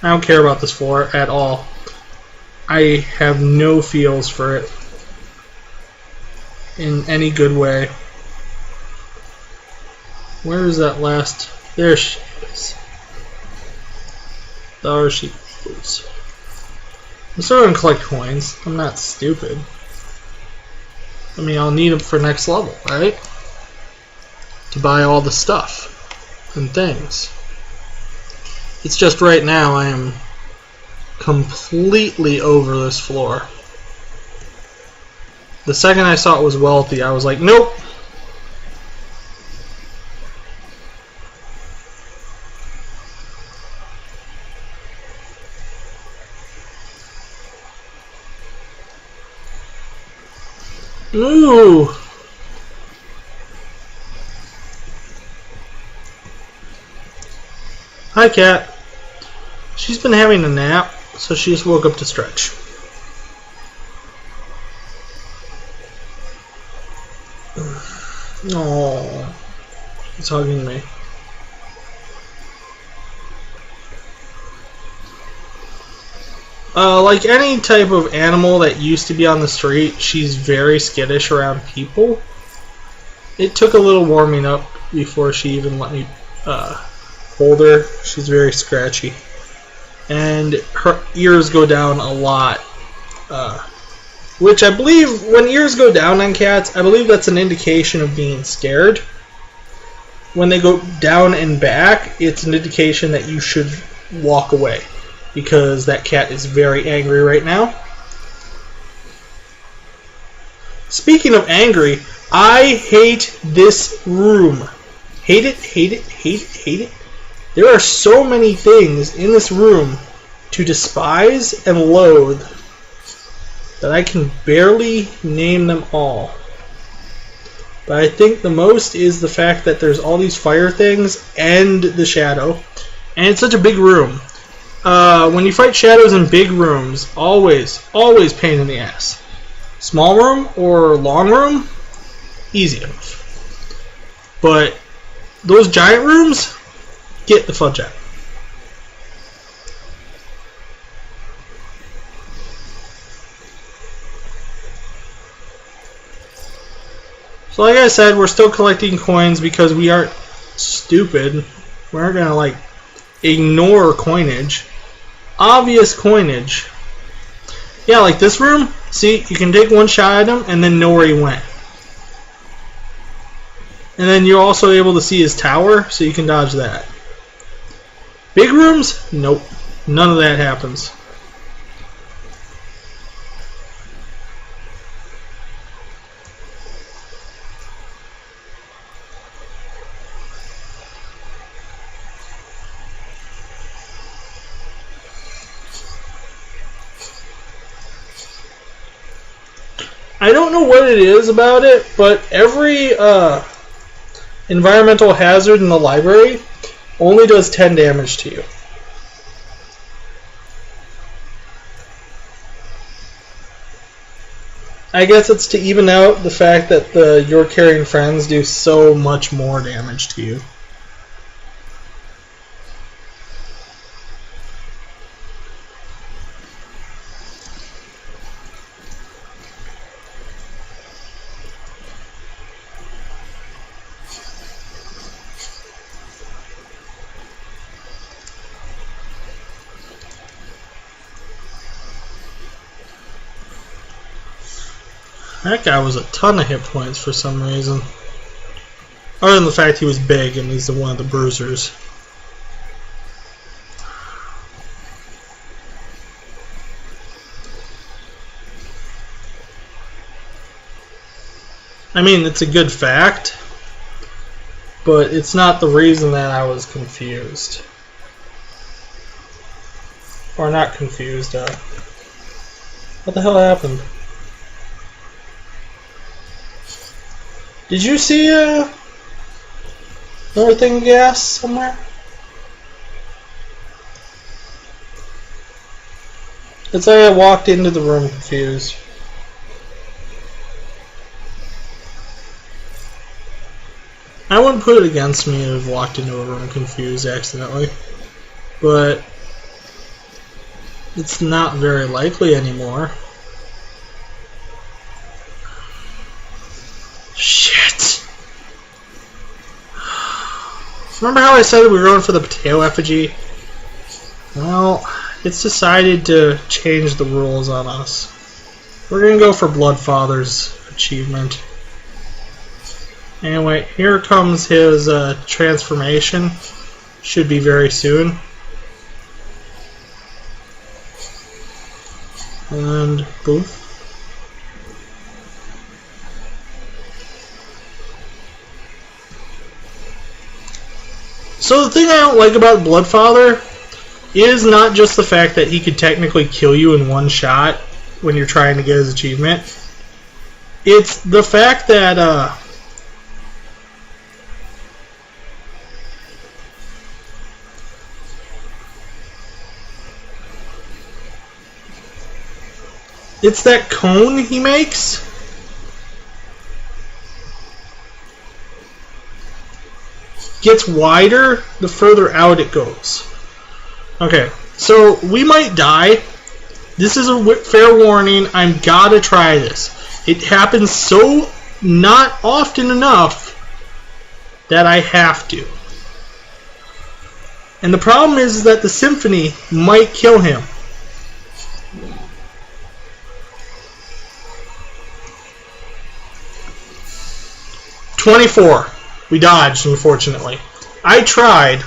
I don't care about this floor at all. I have no feels for it in any good way. Where is that last? There she is. There she is. I'm still going to collect coins. I'm not stupid. I mean, I'll need them for next level, right? To buy all the stuff and things. It's just right now I am completely over this floor. The second I saw it was wealthy, I was like, nope. Ooh. Hi, cat. She's been having a nap, so she just woke up to stretch. Oh, she's hugging me. Like any type of animal that used to be on the street, she's very skittish around people. It took a little warming up before she even let me hold her. She's very scratchy. And her ears go down a lot which I believe when ears go down on cats, I believe that's an indication of being scared. When they go down and back, it's an indication that you should walk away, because that cat is very angry right now. Speaking of angry, I hate this room. Hate it, hate it, hate it, hate it. There are so many things in this room to despise and loathe that I can barely name them all. But I think the most is the fact that there's all these fire things and the shadow. And it's such a big room. When you fight shadows in big rooms, always pain in the ass. Small room or long room, easy enough. But those giant rooms, get the fudge out. So like I said, we're still collecting coins because we aren't stupid. We aren't gonna like ignore coinage. Obvious coinage. Yeah, like this room, see, you can take one shot at him and then know where he went. And then you're also able to see his tower, so you can dodge that. Big rooms? Nope. None of that happens. I don't know what it is about it, but every environmental hazard in the library only does 10 damage to you. I guess it's to even out the fact that the You're Carrying Friends do so much more damage to you. That guy was a ton of hit points for some reason. Other than the fact he was big and he's one of the bruisers. I mean, it's a good fact, but it's not the reason that I was confused. Or not confused. What the hell happened? Did you see another thing of gas somewhere? It's like I walked into the room confused. I wouldn't put it against me to have walked into a room confused accidentally, but it's not very likely anymore. Shit. Remember how I said we were going for the potato effigy? Well, it's decided to change the rules on us. We're going to go for Bloodfather's achievement. Anyway, here comes his transformation. Should be very soon. And boom. So the thing I don't like about Bloodfather is not just the fact that he could technically kill you in one shot when you're trying to get his achievement. It's the fact that it's that cone he makes. Gets wider the further out it goes. Okay, so we might die. This is a fair warning. I'm gotta try this. It happens so not often enough that I have to. And the problem is that the symphony might kill him. 24. We dodged, unfortunately. I tried.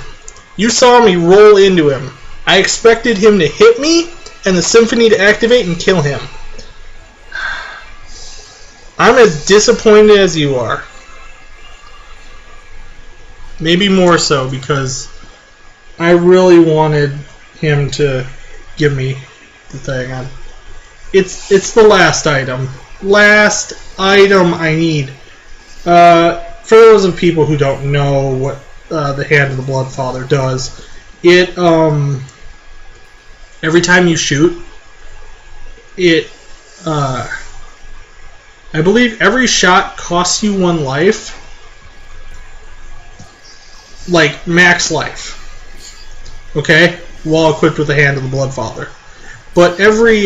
You saw me roll into him. I expected him to hit me and the symphony to activate and kill him. I'm as disappointed as you are. Maybe more so, because I really wanted him to give me the thing. It's the last item. Last item I need. For those of people who don't know what the Hand of the Bloodfather does, it every time you shoot, it I believe every shot costs you 1 life, like max life. Okay, while equipped with the Hand of the Bloodfather, but every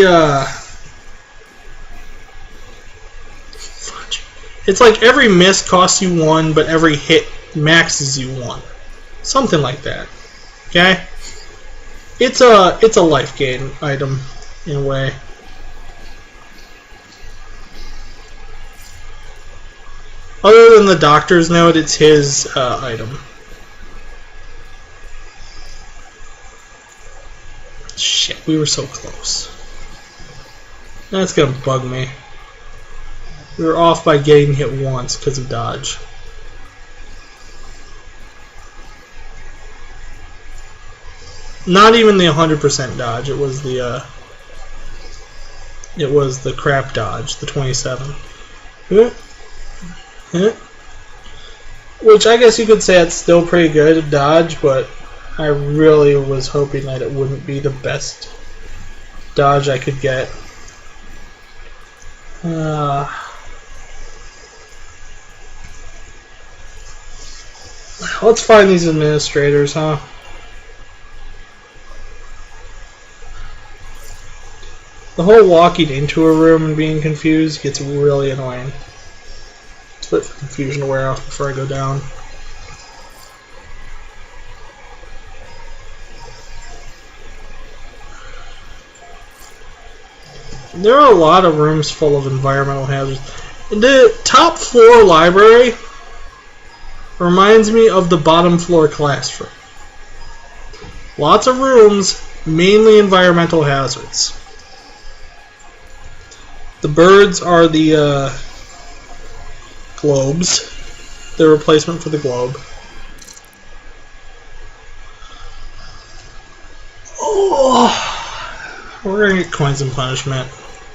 it's like every miss costs you 1, but every hit maxes you 1. Something like that. Okay? It's a life gain item, in a way. Other than the doctor's note, it's his item. Shit, we were so close. That's gonna bug me. We were off by getting hit once because of dodge. Not even the 100% dodge. It was the crap dodge, the 27. Which I guess you could say it's still pretty good at dodge, but I really was hoping that it wouldn't be the best dodge I could get. Let's find these administrators, huh? The whole walking into a room and being confused gets really annoying. Let's wait for confusion to wear off before I go down. There are a lot of rooms full of environmental hazards. The top floor library reminds me of the bottom floor classroom. Lots of rooms, mainly environmental hazards. The birds are the globes, the replacement for the globe. Oh, we're gonna get coins and punishment.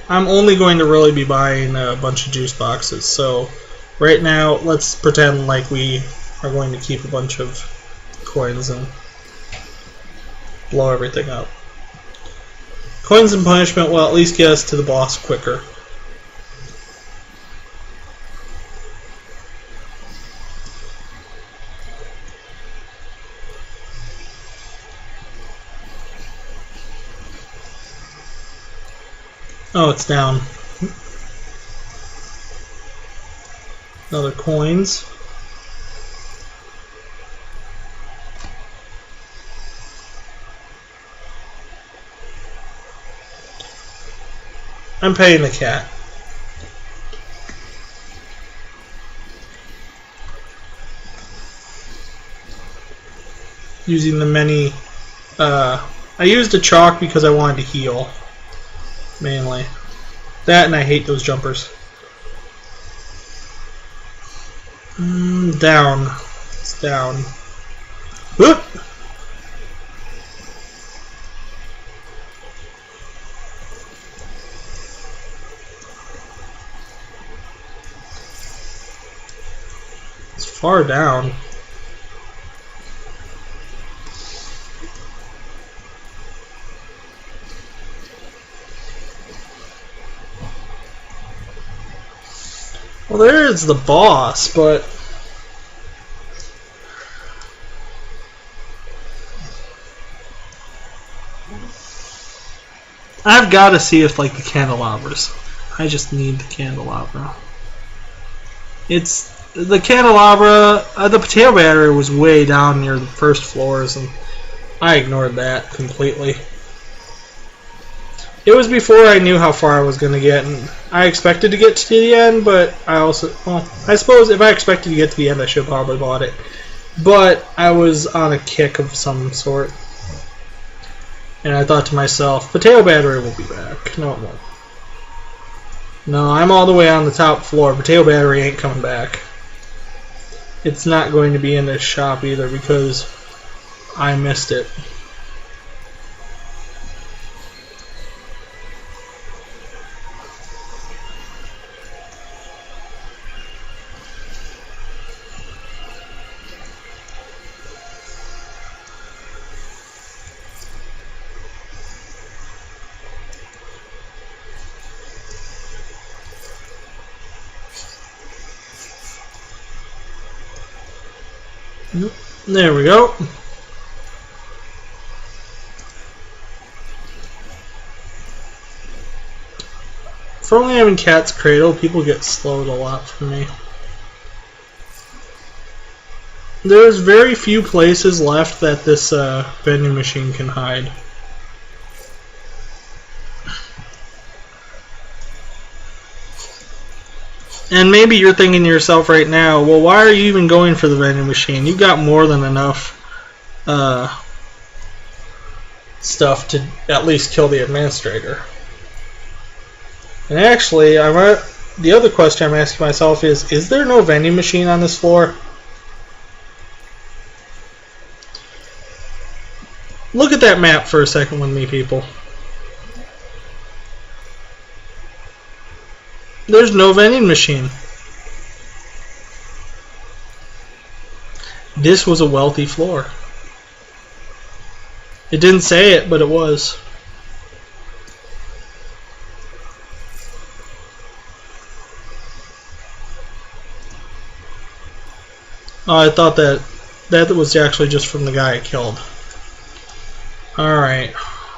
I'm only going to really be buying a bunch of juice boxes, so right now let's pretend like we are going to keep a bunch of coins and blow everything up. Coins and punishment will at least get us to the boss quicker. Oh, it's down. Another coins. I'm paying the cat. Using the many... I used a chalk because I wanted to heal. Mainly. That, and I hate those jumpers. Down. It's down. Whoop! It's far down. Well, there's the boss, but I've got to see if, like, the candelabras. I just need the candelabra. It's the candelabra. The potato battery was way down near the first floors, and I ignored that completely. It was before I knew how far I was going to get, and I expected to get to the end, but I also, well, I suppose if I expected to get to the end, I should have probably bought it. But I was on a kick of some sort, and I thought to myself, Potato Battery will be back. No, it won't. No, I'm all the way on the top floor. Potato Battery ain't coming back. It's not going to be in this shop either because I missed it. There we go. For only having Cat's Cradle, people get slowed a lot from me. There's very few places left that this vending machine can hide. And maybe you're thinking to yourself right now, well, why are you even going for the vending machine? You got more than enough stuff to at least kill the administrator. And actually, the other question I'm asking myself is there no vending machine on this floor? Look at that map for a second with me, people. There's no vending machine. This was a wealthy floor. It didn't say it, but it was. Oh, I thought that was actually just from the guy I killed. Alright.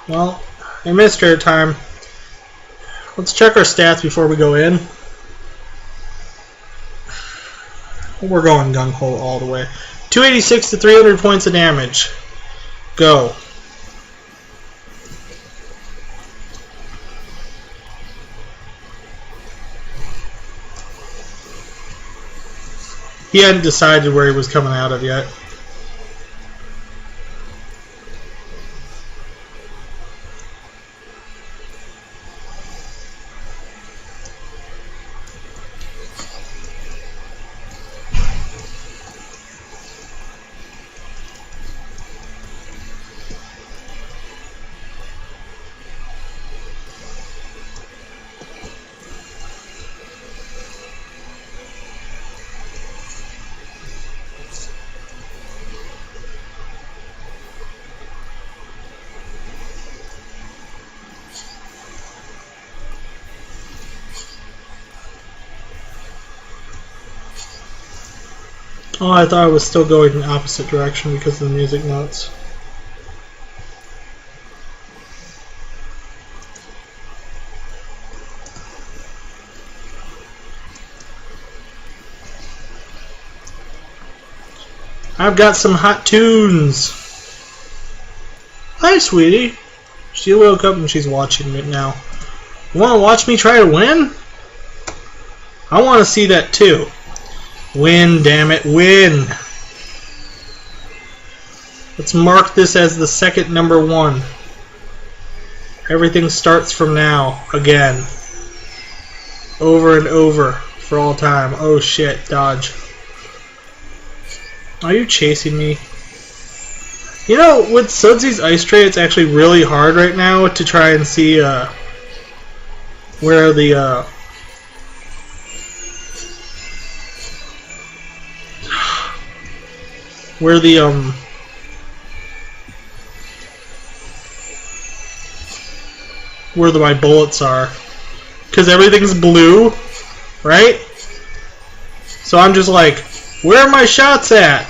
Well, administrator time. Let's check our stats before we go in. We're going gung-ho all the way. 286 to 300 points of damage. Go. He hadn't decided where he was coming out of yet. Oh, I thought I was still going in the opposite direction because of the music notes. I've got some hot tunes. Hi, sweetie. She woke up and she's watching it now. You want to watch me try to win? I want to see that too. Win, damn it, win. Let's mark this as the second number 1. Everything starts from now, again. Over and over, for all time. Oh shit, dodge. Are you chasing me? You know, with Sudsy's ice tray, it's actually really hard right now to try and see where the my bullets are, because everything's blue, right? So I'm just like, where are my shots at?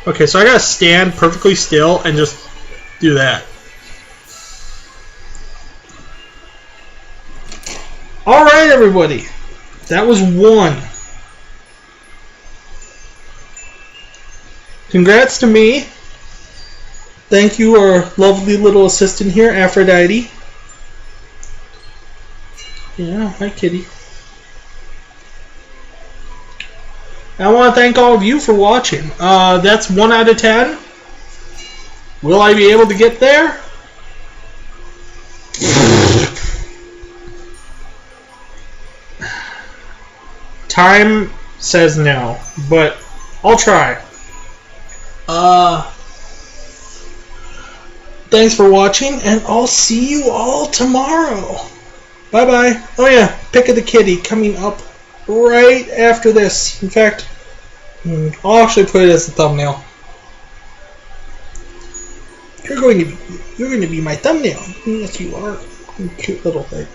Okay, so I gotta stand perfectly still and just do that. Alright, everybody. That was 1. Congrats to me. Thank you, our lovely little assistant here, Aphrodite. Yeah, hi kitty. I want to thank all of you for watching. That's 1 out of 10. Will I be able to get there? Time says no, but I'll try. Thanks for watching, and I'll see you all tomorrow. Bye-bye. Oh yeah, Pick of the Kitty coming up right after this. In fact, I'll actually put it as the thumbnail. You're going to be my thumbnail. Yes, you are. You cute little thing.